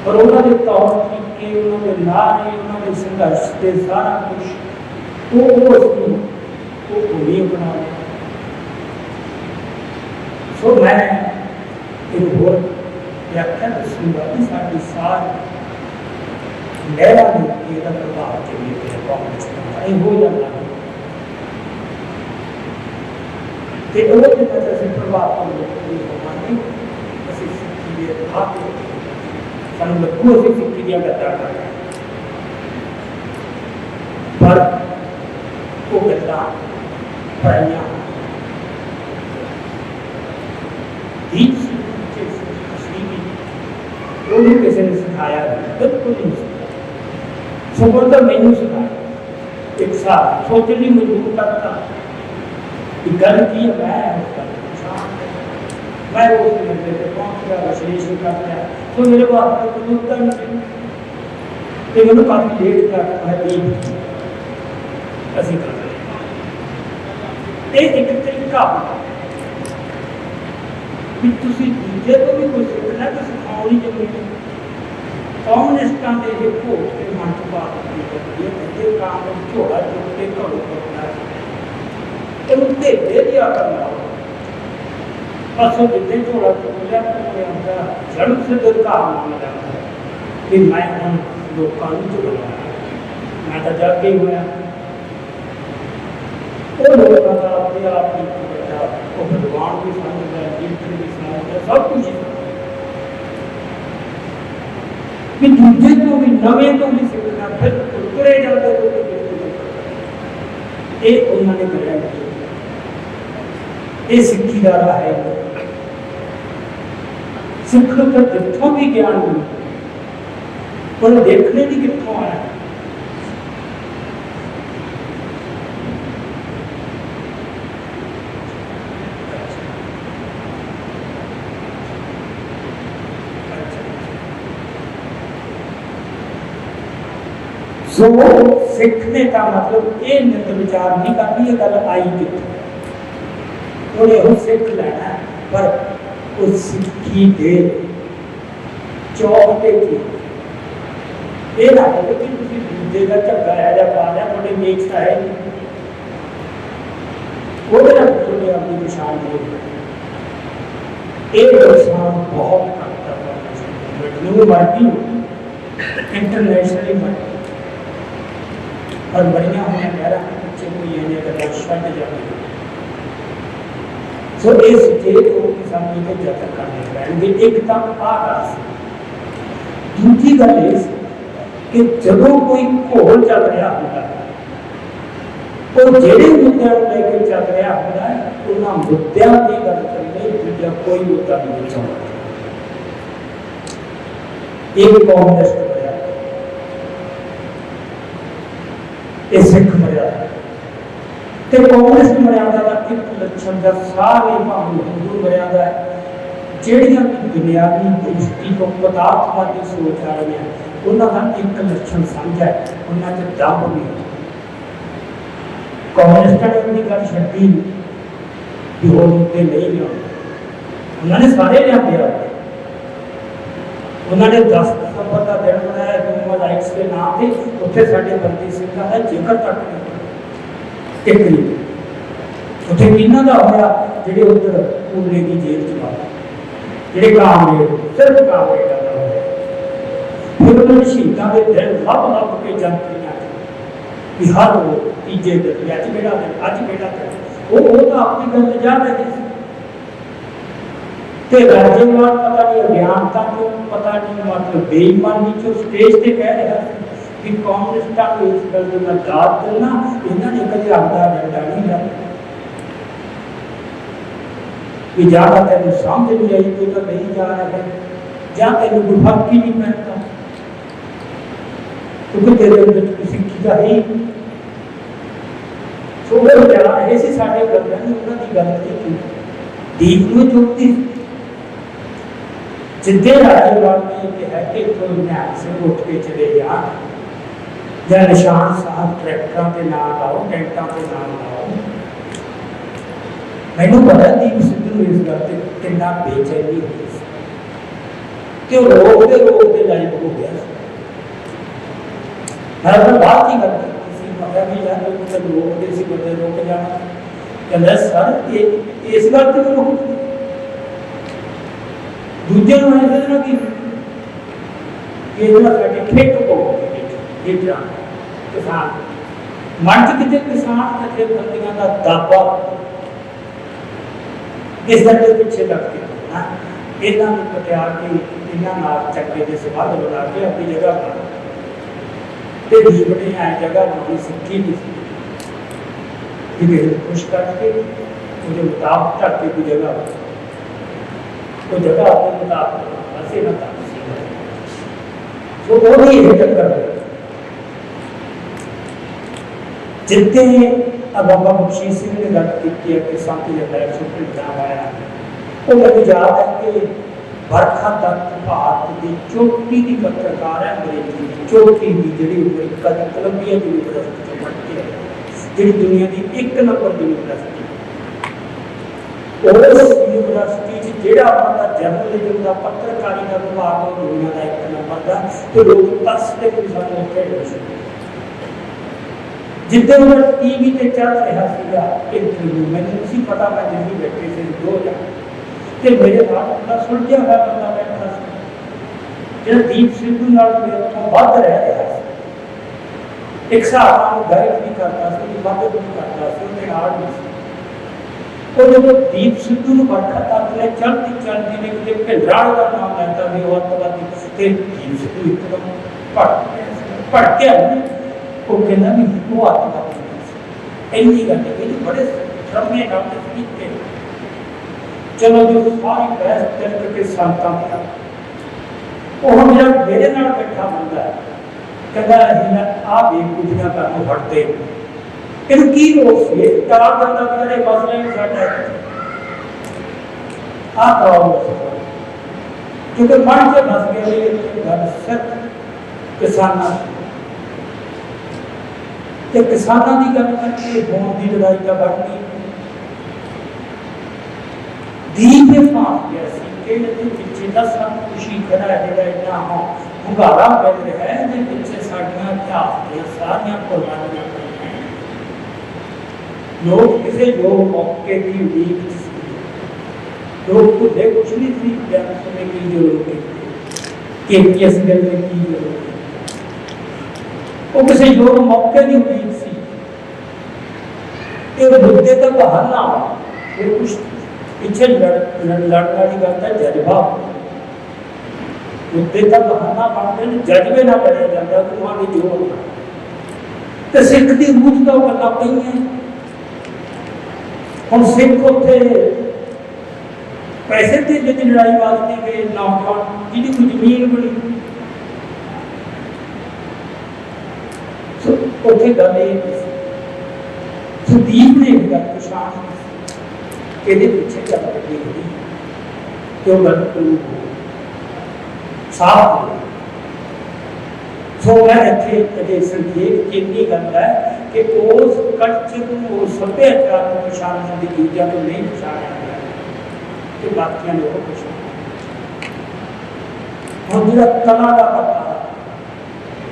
और उन्होंने तौर तरीके उन्होंने नारे उन्होंने संघर्ष के सारा कुछ नहीं अपना। सो मैं एक होर व्याख्या दसूंगा कि साडी सारी लहरा ने इसका प्रभाव किਵੇਂ ਪਿਆ कांग्रेस ਦਾ ਇਹ ਹੋ ਜਾਂਦਾ ਹੈ ਤੇ ਉਹ ਜਿੱਦਾਂ ਅਸੀਂ ਪ੍ਰਭਾਵ ਪਾਉਂਦੇ ਹੋਵਾਂਗੇ ਅਸੀਂ ਸਿੱਖੀ ਦੇ ਆਪ ਸਾਨੂੰ ਲੱਗੂ ਅਸੀਂ ਸਿੱਖੀ ਦੀਆਂ ਗੱਲਾਂ ਕਰ ਰਹੇ ਪਰ ਉਹ ਗੱਲਾਂ ਪੜ੍ਹਾਈਆਂ ਹੀਚ वो भी किसी ने सिखाया बिल्कुल नहीं सिखाया सगों तो मैनू सिखाया एक साथ सोचने की मजबूर करता कि गल की है मैं उस नंबर पे पहुंच गया विश्लेषण कर लिया तो मेरे को आपका कोई उत्तर नहीं तो मैंने काफ़ी लेट कर मैं असी कर रहे एक तरीका भी तुसी दूजे तो भी कुछ सीखना तो सिखाओ जमीन कम्युनिस्टां दे ये भोग के मन च बात करती है काम झोला चुक के घरों करना तेन धेरे दिया करना असो जितने झोला चुक लिया जन्म से अधिकार मान जाता कि मैं हम लोगों को झोला मैं तो जाके ही होया वो लोगों का अपने आप ही वो भगवान भी समझता है कीर्तन भी समझता है सब कुछ कि दूजे तो भी नवे तो भी सीखना फिर तुरे जाते तो ये उन्होंने कराया ये सिक्खी का राह है सिख तो जितों भी ज्ञान मिले पर देखने की कितों आया सो सीखने का मतलब ये नित विचार नहीं करनी ये गल आई कितने सीख लेना पर उस सिक्खी दे चौक पे ये ना हो कि दूजे का झग्गा है या पा लिया थोड़े मेक्स है वो अपनी पछाण दे ये नुकसान बहुत करता है मर्जी इंटरनेशनली मर्जी और बढ़िया होने मेरा बच्चे को ये नहीं करता शर्ट जाते सो इस स्टेट को किसान के जतन करने पैणगे एक तो आगाज दूसरी गल कि जब कोई घोल चल रहा होता है तो जेडे मुद्दे लेके चल रहा होता है उन्होंने मुद्दों की गल करनी दूजा कोई मुद्दा नहीं चाहता एक कम्युनिस्ट सिख मर्यादा तो कांग्रेस मर्यादा का एक लक्षण का सारे हिंदू मर्यादा है जड़िया बुनियादी दृष्टि को पदार्थवादी सोच आ रही है उन्होंने एक लक्षण समझा है उन्होंने दम भी कांग्रेस्टा ने अपनी गल छड्डी कि वो मुद्दे नहीं लिया उन्होंने सारे लिया उन्होंने 10 दिसंबर का दिन बनाया ह्यूमन राइट्स के नाम से उत्थे साडे बंदी सिंघां दा जिक्र तक नहीं एक नहीं उत्थे किन्ना दा होया जिहड़े उधर पूरे की जेल च बात जिहड़े कामरेड सिर्फ कामरेड दा होया फिर उन्होंने शहीदां दे दिन लभ के जनतियां कि हर तीजे दिन अज केड़ा दिन वो तो अपनी गल जा रहे थे ते राज्यवाद पता नहीं अज्ञानता क्यों पता नहीं मतलब बेईमानी जो स्टेज पे कह रहा कि कांग्रेस्टा को इस गल में दाद देना इन्होंने कभी आधा डंडा नहीं लिया कि ज्यादा तेन समझ नहीं आई कोई तो नहीं जा रहा है या तेन कोई फर्क ही नहीं पैदा क्योंकि तेरे अंदर सिक्खी का है छोटे विचार ऐसे साढ़े गल उन्होंने गलती की दीप में चुकती जिद्दे राज्यवाद ने कहा कि कोई न्याय से उठ के चले जा या निशान साहब ट्रैक्टर के नाम लाओ टेंटा के नाम लाओ मैनू पता दीप सिद्धू इस गल से कितना बेचैनी हुई कि रोकते लाइव हो गया मैं अपना बात ही करती मैं कहा भी यार मतलब रोकते सी बंदे रोक जाना कहता सर इस गल तो रोक दूजे ना कि ठेक पौगी किसान मन च कितने किसान जथेबंदियों का दाबा इस दर के पिछे लग के इन्हों पटिया के इन्होंने चक्के के संबंध बना के अपनी जगह बना तो जीवने है जगह बनानी सीखी नहीं सी किसी खुश करके उसके मुताबिक ढक के कोई जगह वो जगह अपने मुताबिक ऐसे ना तो वो भी यही चक्कर है जितने अब बाबा बख्शी सिंह ने गल की कि संत जगह सुप्रीम आया वो मुझे याद है कि बरखा तक भारत की चोटी की पत्रकार है अंग्रेजी की चोटी की जी कोलंबिया यूनिवर्सिटी पढ़ के जी दुनिया की एक नंबर यूनिवर्सिटी उस यूनिवर्सिटी जोड़ा अपना जर्नलिज्म का पत्रकारी का विभाग दुनिया का एक नंबर का तो लोग तरसते भी सानू जिद्दे उन्हें टीवी से चल रहा इंटरव्यू मैंने उसी पता मैं दिल्ली बैठे से 2000 मेरे बाद अपना सुलझा हुआ बंदा बैठा जो दीप सिद्धू मेरे तो वध रह रहा एक हिसाब गाइड भी करता वध भी करता आड़ भी और जब दीप सिद्धू बरखा तक ने चलती ने कि भिंडराल का नाम लेता भी और दीप सिद्धू एकदम भड़किया वो कहना भी वो आत्महत्या इन्नी गल बड़े श्रमे कीते चलो जो सारी बहस तर्क के संतां का वो मेरा मेरे नाल बैठा बंदा कहता है आ बेवकूफियां करनों हटते इन की रोक सी टाल करना मेरे मसले में साडा आ प्रॉब्लम क्योंकि मन से बस गए गल सिर्फ किसानां ते किसानां की गल करके होण की लड़ाई का बढ़नी दीप ने फास गया सी कि पिछे का सब खुशी खड़ा है जेड़ा इतना hungaरा मिल रहा है जे पिछे साडियां इतिहास दी सारियां कुर्बानियां पईयां लोग किसी जो मौके की उम्मीद लोग भुले कुछ नहीं थी ज्ञान सुनने की जरूरत कि किस गल की जरूरत वो किसी जो मौके की उम्मीद सी ये मुद्दे का बहाना ये कुछ पीछे लड़ने वाली गल का जज्बा मुद्दे का बहाना बनते जज्बे ना बढ़िया जाता तो वहां की जो तो सिख की रूह तो गल्लां पईयां हम सिख उत्थे पैसे धीरे की लड़ाई वास्ते गए नौजवान जिहदी कोई जमीन बनी उत्थे गल सुदीप ने एक गल पछाण कि पिछे चल रही हुई तो गल प्रूव हो साफ हो सो मैं इतने अजे संखेप कितनी गल है कि उस कल्चर को सभ्याचार को पछाणने की दूजा तो नहीं पछाणिया गया कि बाकियां ने वो पछाण हम जो कला का पता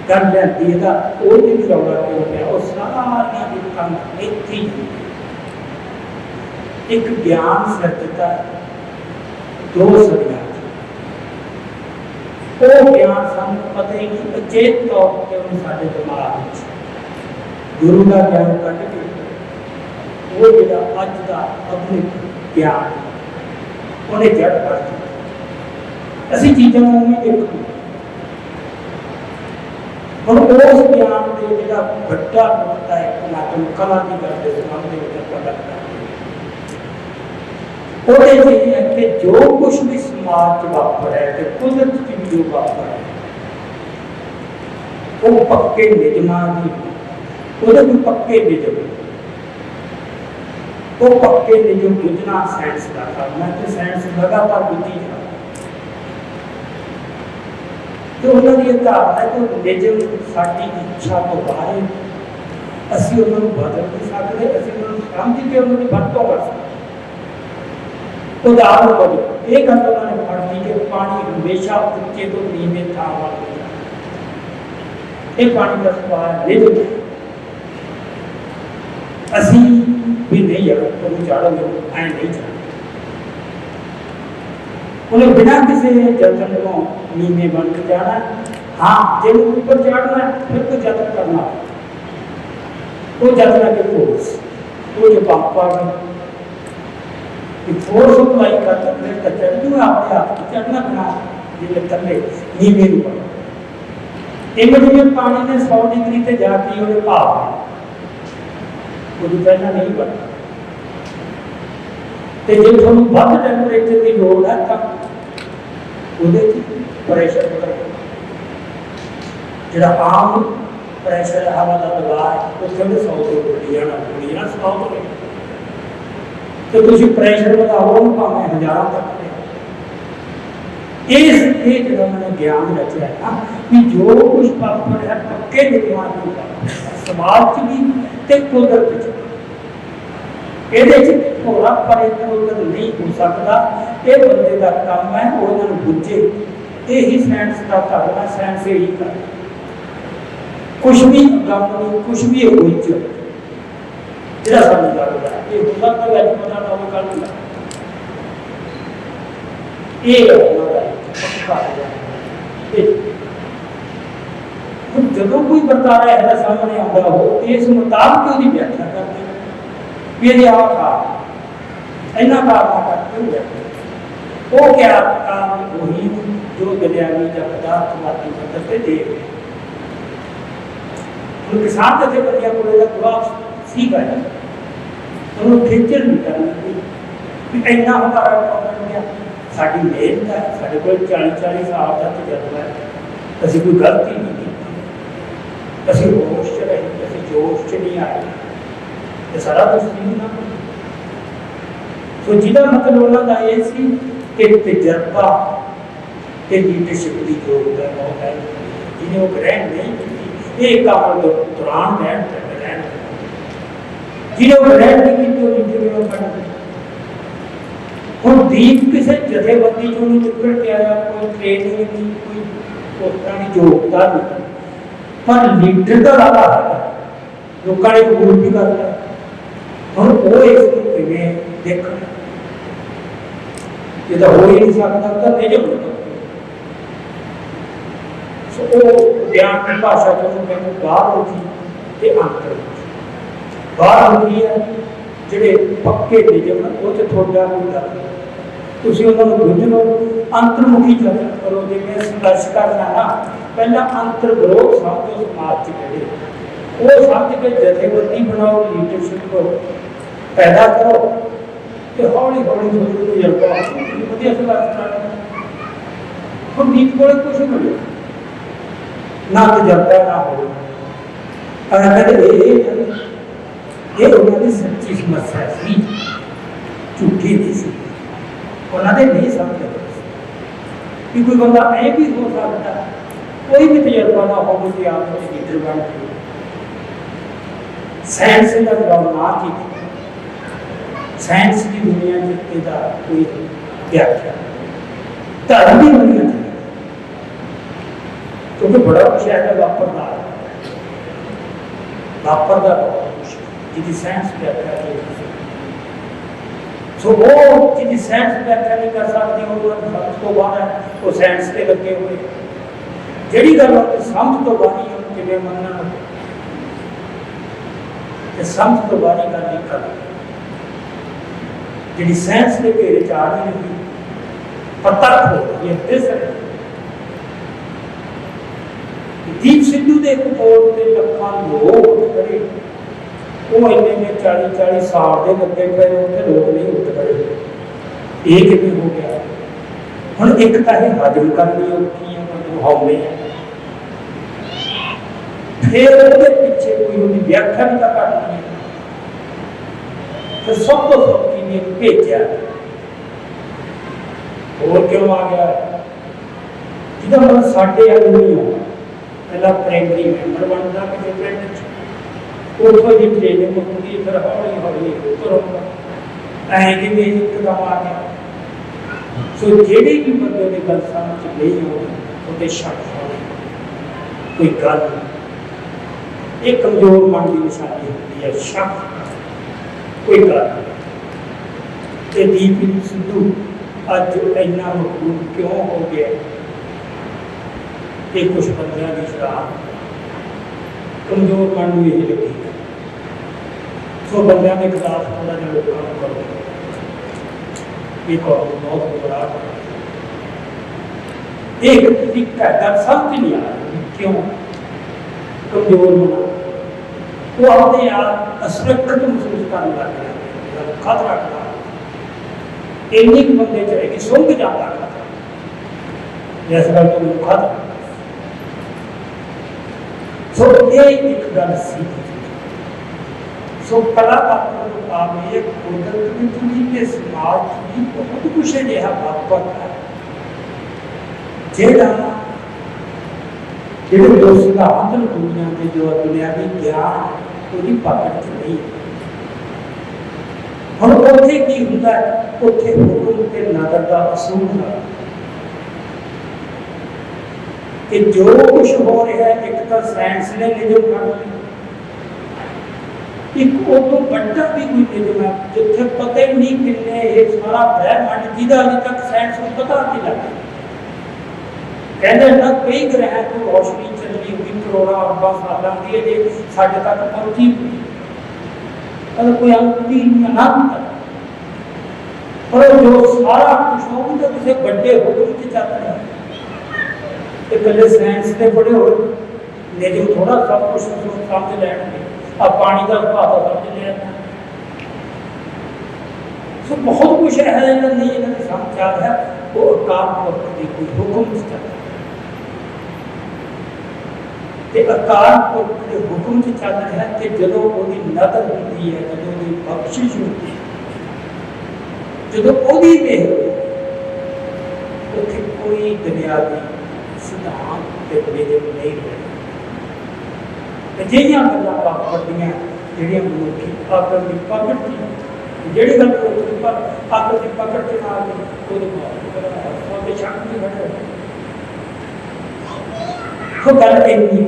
कर लिया था वो भी रौला क्यों गया और सारिया की कम इतनी एक ज्ञान सत्यता दो सदियां वो ज्ञान सानू पता ही नहीं अचेत तौर पर सारे दिमाग गुरु का ज्ञान कट के वो जो अज का आधुनिक ज्ञान उन्हें जड़ कर दिया असी चीज़ों को नहीं देखो हम उस ज्ञान के जो बड़ा होता है पुरातन कला की करते संबंध है कि जो कुछ भी समाज वापर है कि कुदरत की भी जो वापर है वो पक्के निजमा की पक्के निजम वो पक्के निजम बुझना साइंस का काम है तो साइंस लगातार बुझी जा तो उन्होंने धारणा है कि निजम साड़ी इच्छा तो बाहर असी उन्होंने बदल नहीं सकते असी उन्होंने समझ के उन्होंने वरतों कर सकते उदाहरण वजों ये गल उन्होंने पढ़ दी कि पानी हमेशा उच्चे तो नीवें थां वाल ये पानी का सुभाव निज असी भी नहीं यार तुम चाड़ोगे ऐ नहीं चाहते उन्हें बिना किसी जतन को नीवे बन के जाना। हाँ जब ऊपर चढ़ना है फिर तो जतन करना वो जतना के फोर्स वो जो पापा की फोर्स अप्लाई करता फिर तो चढ़ जूगा अपने आप की चढ़ना बना जिले थले नीवे इवें जिमें पानी ने 100 डिग्री से जाती है भाव वो पहला नहीं बनता तो जो थोड़ा वध टैंपरेचर की लोड़ है तो प्रेशर जो आम प्रेशर हवा का दबाव है उत्थे 100 तो उड़ी जाना 100 तो तुम प्रेशर बताओ भावें हज़ारों तक इस जो मैंने ज्ञान रचा है ना कि जो कुछ पापड़ है पक्के निर्माण समाज भी ते कुदरत ये थोड़ा पर इधर उधर नहीं हो सकता ये बंदे का काम है उन्होंने बुझे यही साइंस का काम है साइंस यही कर कुछ भी गम नहीं कुछ भी हो जरा समझ लगता है ये हो सकता है पता ना हो कल जो कोई बरतारा ऐसा सामने आता हो इस मुताबिक उसकी व्याख्या करते हैं ये इन्ना कारण करते वो क्या कारण वही जो दुनियावी या पदार्थवादी मतलब से दे किसान जथेबंदियां को जवाब सीख है उन्होंने खिंचन नहीं करना इन्ना हमारा बन गया साड़ी मेहनत है साढ़े को 40-40 साल का तजर्बा है असं कोई गलती नहीं की असं होश च रहे असं जोश च नहीं आए ये सारा कुछ नहीं ना तो जिला मतलब उन्होंने ये सी कि तजर्बा के लीडरशिप की जरूरत है बहुत है जिन्हें वो ग्रहण नहीं की एक काम दौरान ग्रहण जिन्हें वो ग्रहण नहीं की तो लीडर बन हम दीप किसी जथेबंदी जो निकल के आया कोई ट्रेनिंग नहीं कोई पोता नहीं योग्यता नहीं पर लीडर का लाला है लोगों ने कबूल भी कर लिया हम वो इसमें देखना ये तो हो ही नहीं सकता तो नहीं जब सो वो ज्ञान की भाषा जो मैंने बाहर होती ते अंतर बाहर होती है ਜਿਹੜੇ ਪੱਕੇ ਨਿਯਮ ਉਹ ਤੇ ਤੁਹਾਡਾ ਕੋਈ ਗੱਲ ਨਹੀਂ ਤੁਸੀਂ ਉਹਨਾਂ ਨੂੰ ਬੁੱਝ ਲਓ ਅੰਤਰਮੁਖੀ ਯਤਨ ਕਰੋ ਜਿਵੇਂ ਸੰਘਰਸ਼ ਕਰਨਾ ਨਾ ਪਹਿਲਾਂ ਅੰਤਰ ਵਿਰੋਧ ਸਮਝੋ ਸਮਾਜ 'ਚ ਜਿਹੜੇ ਉਹ ਸਮਝ ਕੇ ਜਥੇਬੰਦੀ ਬਣਾਓ ਲੀਡਰਸ਼ਿਪ ਪੈਦਾ ਕਰੋ ਤੇ ਹੌਲੀ ਹੌਲੀ ਤੁਹਾਨੂੰ ਤਜਰਬਾ ਵਧੀਆ ਸੰਘਰਸ਼ ਕਰਨਾ ਹੁਣ ਨੀਤ ਕੋਲ ਕੁਝ ਨਹੀਂ ਨਾ ਤਜਰਬਾ ਨਾ ਹੋਵੇ ਪਰ ਕਹਿੰਦੇ ये उन्होंने सच्ची समस्या सी झूठी नहीं सी उन्होंने नहीं समझा कि कोई बंदा ऐ भी हो सकता कोई भी तजर्बा ना हो कि आप लीडर बन गए साइंस का जवाब ना की साइंस की दुनिया का कोई व्याख्या धर्म की दुनिया क्योंकि बड़ा कुछ है वापरता जिसकी साइंस व्याख्या सो वो जिसकी साइंस व्याख्या नहीं कर सकती समझ तो बाहर है वो साइंस से लगे हुए जी गल समझ तो बाहरी जिमें मनना समझ तो बाहरी गल नहीं कर जी साइंस के घेरे च आ नहीं रही प्रतर्क हो रही है दिस दीप सिद्धू के कोल से लखां लोग खड़े वो इन्ने में 40-40 साल के लगे पे उत्थे लोग नहीं उठ खड़े ये किवें हो गया हुण एक तां ये हजम करनी औखी है मतलब हौले फिर उसके पीछे कोई उहदी व्याख्या भी तां करनी है फिर सब तो सौखी ने भेजा और क्यों आ गया जिहदा मतलब साडे अल नहीं हो पहला प्राइमरी मैंबर बनता किसी पिंड उतो की ट्रेनिंग होगी फिर हौली हौली उतर होगा ऐ कि एकदम आ गया सो जेडी भी बंदे की गल समझ नहीं होगी शक होने कोई गल एक कमजोर मन की निशानी होती है शक कोई कारण ये दीप सिद्धू अज इन्ना मकबूल क्यों हो गया? ये कुछ बंदियां की शराब कमजोर मन में यही लगी। सो बंदियां के खिलाफ थोड़ा जिहा लोगों को करो, ये कौम बहुत बड़ा एक तरीका है, समझ नहीं आ रहा क्यों कमजोर होना। वो अपने आप असुरक्षित महसूस करने लग गया, खतरा खड़ा इन्नी बंदे चलेगी सुंघ जाता खतरा, जिस गल तो मैं खतरा। सो ये एक गल सी। सो कला पात्र मुकाबले कुदरत की दुनिया के समाज की बहुत कुछ अजिहा वापरता है जेड़ा जेडे दोस्त का आदर दुनिया के जो दुनियावी ज्ञान पूरी पकड़ च नहीं। हम उत्थे की हुंदा है, उत्थे हुक्म ते नदर का असूल है कि जो कुछ हो रहा है एक तो साइंस ने निजम कर लिया, एक उदों बड़ा भी कोई निजम है जिथे पता ही नहीं किन्ने ये सारा ब्रह्मांड जिहदा अजे तक साइंस को पता नहीं लगा। कहते ना कई ग्रह को रोशनी चलनी हुई करोड़ों अरबों सालों की अजे साढ़े तक पहुंची हुई, अगर कोई अंति अनंत पर जो सारा कुछ हो तो किसी बड़े हुक्म से चल रहा है। कले साइंस के बड़े हो निजम थोड़ा सब कुछ समझ लैणगे, अब पानी का भाव समझ लिया। सो बहुत कुछ है नहीं इन्हें समझ आ रहा है, वो अकाल पुरख की कोई हुक्म से चल रहा है। अकाल पुरख के हुक्म से चल रहा है कि जो वो नदर होती है, जो वो बख्शिश होती है, जो ओदी मेहर उत्थे कोई दुनियावी सिद्धांत ते नियम नहीं रहे। अजिहियां गल्लां वापरदियां जिहड़ियां मनुखी अकल की पकड़ च जिहड़ी गल मनुखी पर अकल की पकड़ च ना आवे ओहदे शक नहीं बैठे। तो गल इन्नी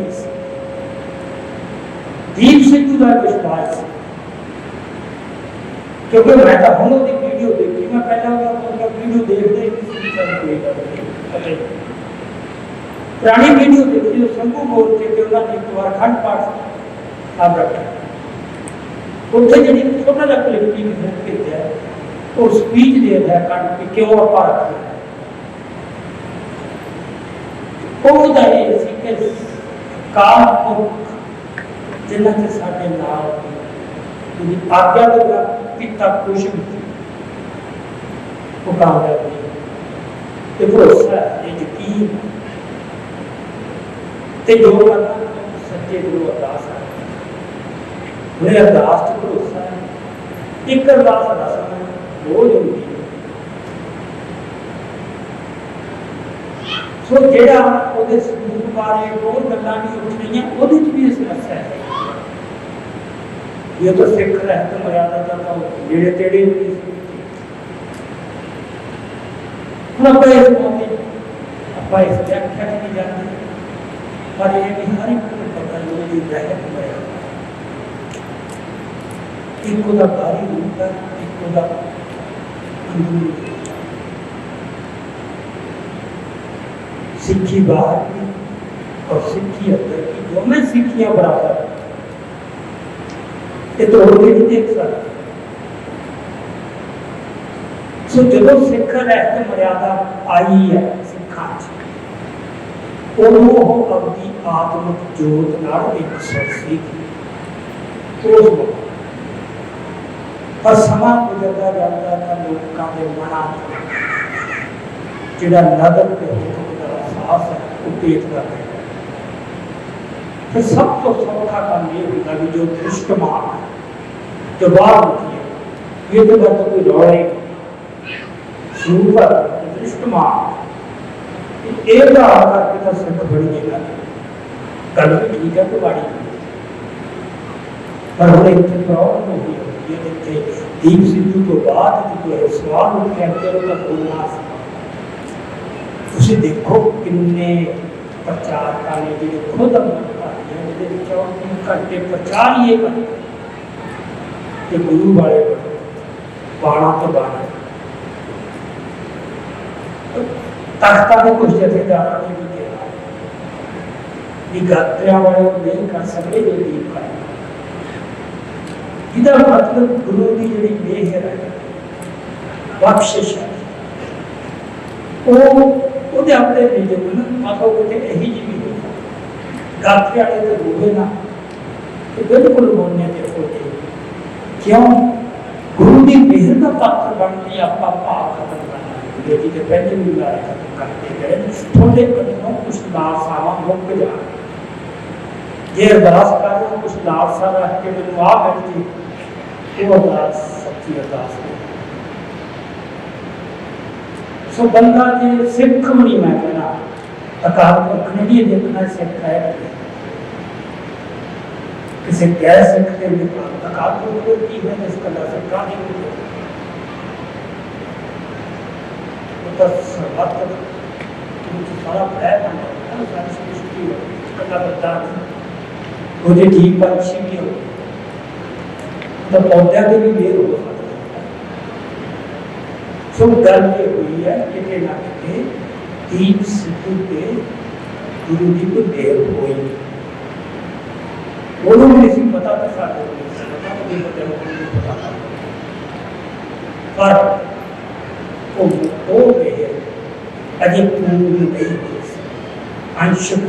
दीप सिद्धू का विश्वास, क्योंकि मैं तो हम उसकी वीडियो देखी, मैं पहले वीडियो देखते ही पुरानी वीडियो देखी जो शंभू बोल के उन्होंने एक बार खंड पाठ आप रखा उत्थे जी छोटा जहा क्लिप की भेजा वो स्पीच दे रहा है खंड कि क्यों आप रखा काल जिन्हें साढ़े नाल आज्ञा का पिता कुछ भी वो कामयाब नहीं, ये भरोसा है, ये यकीन ते जो करना सच्चे गुरु अरदास है, उन्हें अरदास च भरोसा है। एक अरदास रसम रोज होती है। सो जेड़ा उहदे सबूत बारे और गल्लां भी उठ रही उहदे च भी समस्या है। ये तो सिख रहत मर्यादा का तो नेड़े तेड़े हुई हम आप इस मौके आप इस व्याख्या नहीं जानते, पर यह भी हर एक को पता है कि रहत मर्यादा एक का बाहरी रूप है, एक का अंदरूनी सिक्खी बाहर की और सिक्खी अंदर की, दोनों सिक्खियां बराबर ये तो होके नहीं देख सकते। सो जो सिख रहत मर्यादा आई है सिखा अपनी आत्मिक जोत नाल एक सरसी पर समा गुजरता जाता था लोगों के मना जिहड़ा नदर के हुक्म का एहसास है वो पेट कर रहा है। फिर सब तो सौखा काम ये होता कि जो दृष्टमान जो बात होती है ये तो कोई रौला ही सुपर दृष्टमान एक करके तो सिख बड़ी जगह गल भी ठीक है तो बाड़ी पर हम इतने प्रॉब्लम होगी ये देखते दीप सिद्धू तो बाद जो सवाल उठे अंदर का बोलना तुम देखो किन्ने प्रचारक ने जो खुद घंटे प्रचार ही करते कि गुरु वाले बाणा तो बाणा तख्ता में कुछ जथेदारों ने भी कहा कि गात्रिया वाले नहीं कर सके जो दीप कर इधर मतलब गुरु की जी मेहर है बख्शिश है वो अपने भेजे मतलब कि यही जी भी गात्री वाले तो रोवे ना तो बिल्कुल बोलने के होते क्यों गुरु की मेहर का पात्र बनने आप खत्म करना है जी के पहले भी लाए खत्म करते गए थोड़े कदमों कुछ लालसावा मुक जा ये अरदास कर रहे कुछ लालसा रख के मैं आ बैठ जी वो अरदास सच्ची अरदास है सो बंदा जे सिख नहीं मैं कहना अकाल पुरख ने भी देखना सिख है किसी गैर सिख के भी अकाल पुरख की है इस कला सरकार नहीं तो सर्वत सारा प्रयास करना है सारी सृष्टि हो कला बता मुझे ठीक पक्षी भी हो तो पौधे के भी मेर हो सो गल ये हुई है कि ना कि दीप सिद्धू के गुरु जी को देर हुई वो नहीं पता था सारे पर वो हो गए अजय पूर्ण नहीं आंशिक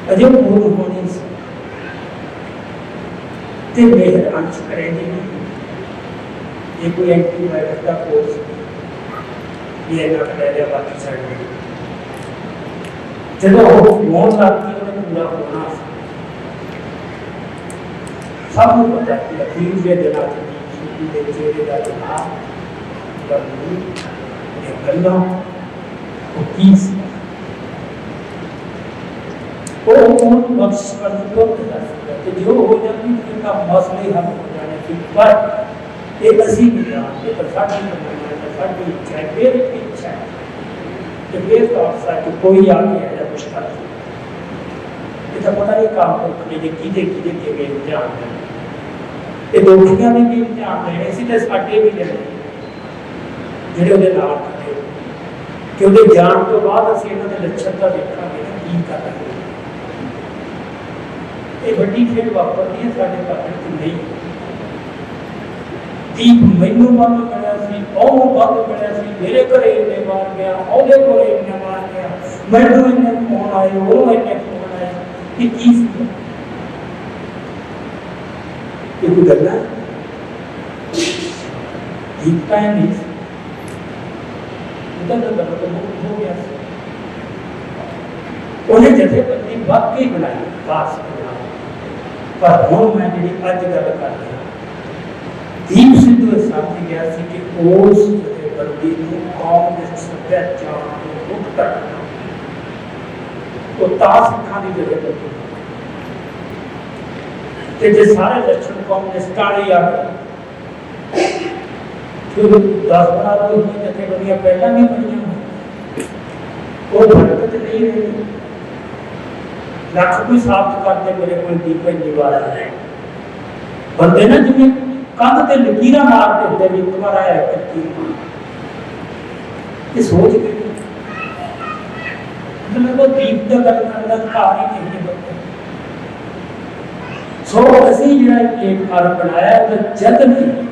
अजय पूर्ण होने से मेहर अंश करेंगे ये कोई एंटीबायोटिक का कोर्स ये ना कर लिया बाकी साइड में चलो मोन लगती है पूरा होना सब पता है लकीर के दिना की दे चेहरे का दिना बंदू ये गल्ला वो कीस वो बख्श कर दो तो जो हो जाती है उनका मसले हल हो जाने की पर एक असी भी ये तो साड़ी करना है तो साड़ी इच्छा है मेरी इच्छा है कि मेरे तो अफसर कि कोई आके है या कुछ कर ये तो पता नहीं काम करने के कीधे के भी इम्तिहान है ये दोखियां में भी इम्तिहान है इसी तरह साडे भी ले ਜਿਹੜੇ ਉਹਦੇ ਨਾਲ ਖੜੇ ਕਿ ਉਹਦੇ ਜਾਣ ਤੋਂ ਬਾਅਦ ਅਸੀਂ ਇਹਨਾਂ ਦੇ ਲੱਛਣ ਦਾ ਦੇਖਾਂਗੇ ਕੀ ਕਰ ਰਹੇ ਇਹ ਵੱਡੀ ਖੇਡ ਵਾਪਰਦੀ ਹੈ ਸਾਡੇ ਭਾਰਤ ਚ ਨਹੀਂ दीप मैनू बंद करया सी ओह बंद करया सी मेरे घरे इन्ने मार गया ओहदे घरे इन्ने मार गया मैनू इन्ने फोन आए वो इन्ने फोन आए कि की सी ये कोई गल है दीप का नहीं उधर तो हो गया उन्हें जथेबंदी वाकई बनाई खास पर हुण मैं जी अज गल कर रहा दीप सिद्धू साथी गया सी कि उस जथेबंदी को कौम के सभ्याचार को मुक्त करना तो सिखा की जथेबंदी ते जे सारे लक्षण कम्युनिस्टां ने आ गए फिर 10-12 तो जथेबंदियां पहला भी बनिया वो बरकत नहीं रही लख कोई साबित करते मेरे को दीप निवार है बंदे ना जिम्मे कंध ते लकीर मारते होते भी तुम्हारा है ये सोच के मतलब वो दीप का गल करने का अधिकार ही नहीं बनता सो असी जो प्लेटफार्म बनाया तो जद नहीं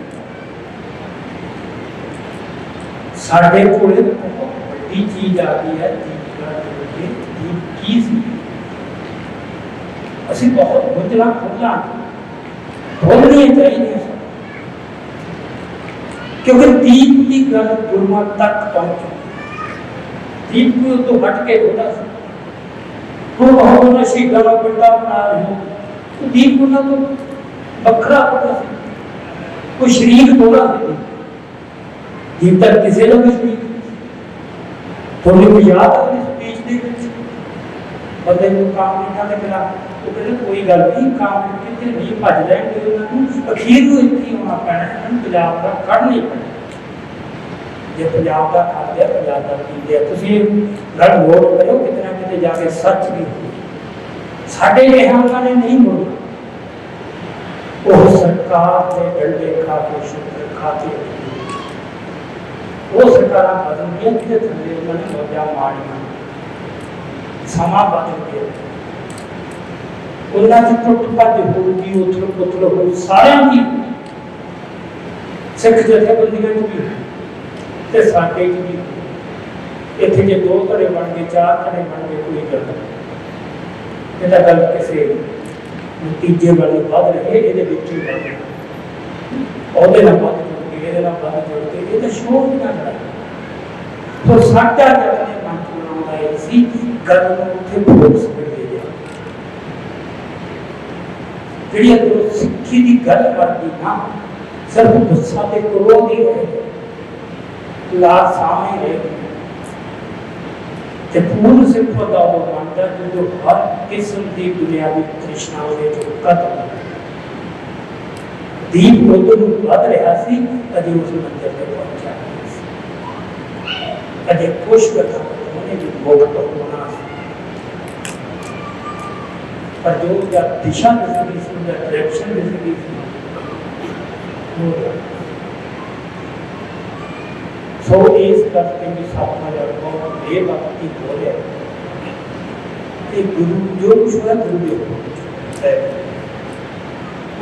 साढ़े कोले बहुत बड़ी चीज आ गई है दीप की सी असी बहुत बुझला खुला बोलनी चाहिए क्योंकि दीप की गल गुरमत तक पहुंची दीप को तो हट के थोड़ा सा तो बहुत नशी गला पिंडा बना रहे तो दीप को ना तो बखरा थोड़ा सा कोई शरीर थोड़ा सा दीप तक किसी ने भी शरीर थोड़ी को याद है स्पीच दे बंदे को काम नहीं ना मिला तो कहते कोई गल नहीं काम करके नहीं भज लेंगे उन्होंने अखीर को इतनी होना पैना है पंजाब का कढ़ नहीं पैना जो पंजाब का खाते पंजाब का पीते तुम गल नोट करो कितना कितने जाके सच भी हो साढ़े लिहाजा ने नहीं बोलना वो सरकार के डंडे खा के शुक्र खाते वो सरकार बदल गया कि थले उन्होंने मौजा मारिया समा बदल गया उन्होंने टुट भज होगी उथल पुथल हो सारे की सिख जथेबंदियों भी ते साडे भी इत्थे जे दो घड़े बन गए चार घड़े बन गए कोई गल नहीं इहदा गल किसी नतीजे वाली वध रहे ये ਉਹਦੇ ਨਾਲ ਵੱਧ ਜੁੜ ਕੇ ਇਹਦੇ ਨਾਲ ਵੱਧ ਜੁੜ ਕੇ ਇਹ ਤਾਂ ਸ਼ੋਰ ਨਾ ਕਰਾ तो साडा जगने मन बनाउंदा है सी गल ਨੂੰ ਉੱਥੇ ਫੋਕਸ ਕਰਦੇ ਜਾ ਜਿਹੜੀ ਅੰਦਰੋਂ ਸਿੱਖੀ ਦੀ ਗੱਲ ਕਰਦੀ ਨਾ ਸਿਰਫ ਗੁੱਸਾ ਤੇ ਕ੍ਰੋਧ ਹੀ ਹੈ ਲਾਰ ਸਾਹਮਣੇ ਹੈ ਤੇ ਪੂਰਨ ਸਿੱਖ ਦਾ ਉਹ ਮੰਨਦਾ ਜੋ ਹਰ ਕਿਸਮ ਦੀ ਦੁਨਿਆਵੀ ਤ੍ਰਿਸ਼ਨਾ ਦੇ ਜੋ ਕਦਮ दीप उधर वध रहा सी अजे उस मंजिल पे पहुंचा अजे खुश कथा उन्हें भी मुक्त होना पर जो या दिशा दिसगी सी या डायरेक्शन दिसगी सी सो इस करके भी साधना जब बेवक्ती बोले कि गुरु जो कुछ है गुरु जो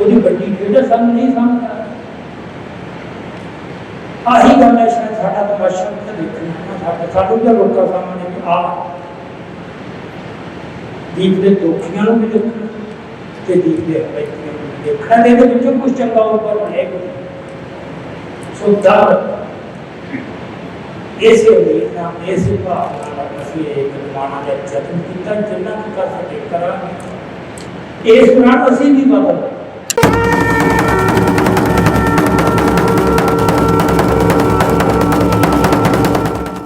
ਉਹਦੀ ਵੱਡੀ ਖੇਡ ਸਾਨੂੰ ਨਹੀਂ ਸਮਝਦਾ ਆਹੀ ਗੱਲ ਹੈ ਸ਼ਾਇਦ ਸਾਡਾ ਤਮਾਸ਼ਾ ਤਾਂ ਦੇਖਣਾ ਸਾਨੂੰ ਤਾਂ ਲੋਕਾਂ ਸਾਹਮਣੇ ਆ ਦੀਪ ਦੇ ਦੋਖੀਆਂ ਨੂੰ ਵੀ ਦੇਖਣਾ ਤੇ ਦੀਪ ਦੇ ਹਵਾਈਆਂ ਨੂੰ ਦੇਖਣਾ ਦੇ ਵਿੱਚੋਂ ਕੁਝ ਚੰਗਾ ਉੱਪਰ ਬਣੇਗਾ ਸੋ ਦਰ ਇਸੇ ਲਈ ਨਾ ਇਸੇ ਭਾਵਨਾ ਨਾਲ ਅਸੀਂ ਇੱਕ ਮਾਨਾ ਦਾ ਜਤਨ ਕੀਤਾ ਜਿੰਨਾ ਕੁ ਕਰ ਸਕੇ ਕਰਾਂਗੇ ਇਸ ਨਾਲ ਅਸੀਂ ਵੀ ਬਦਲ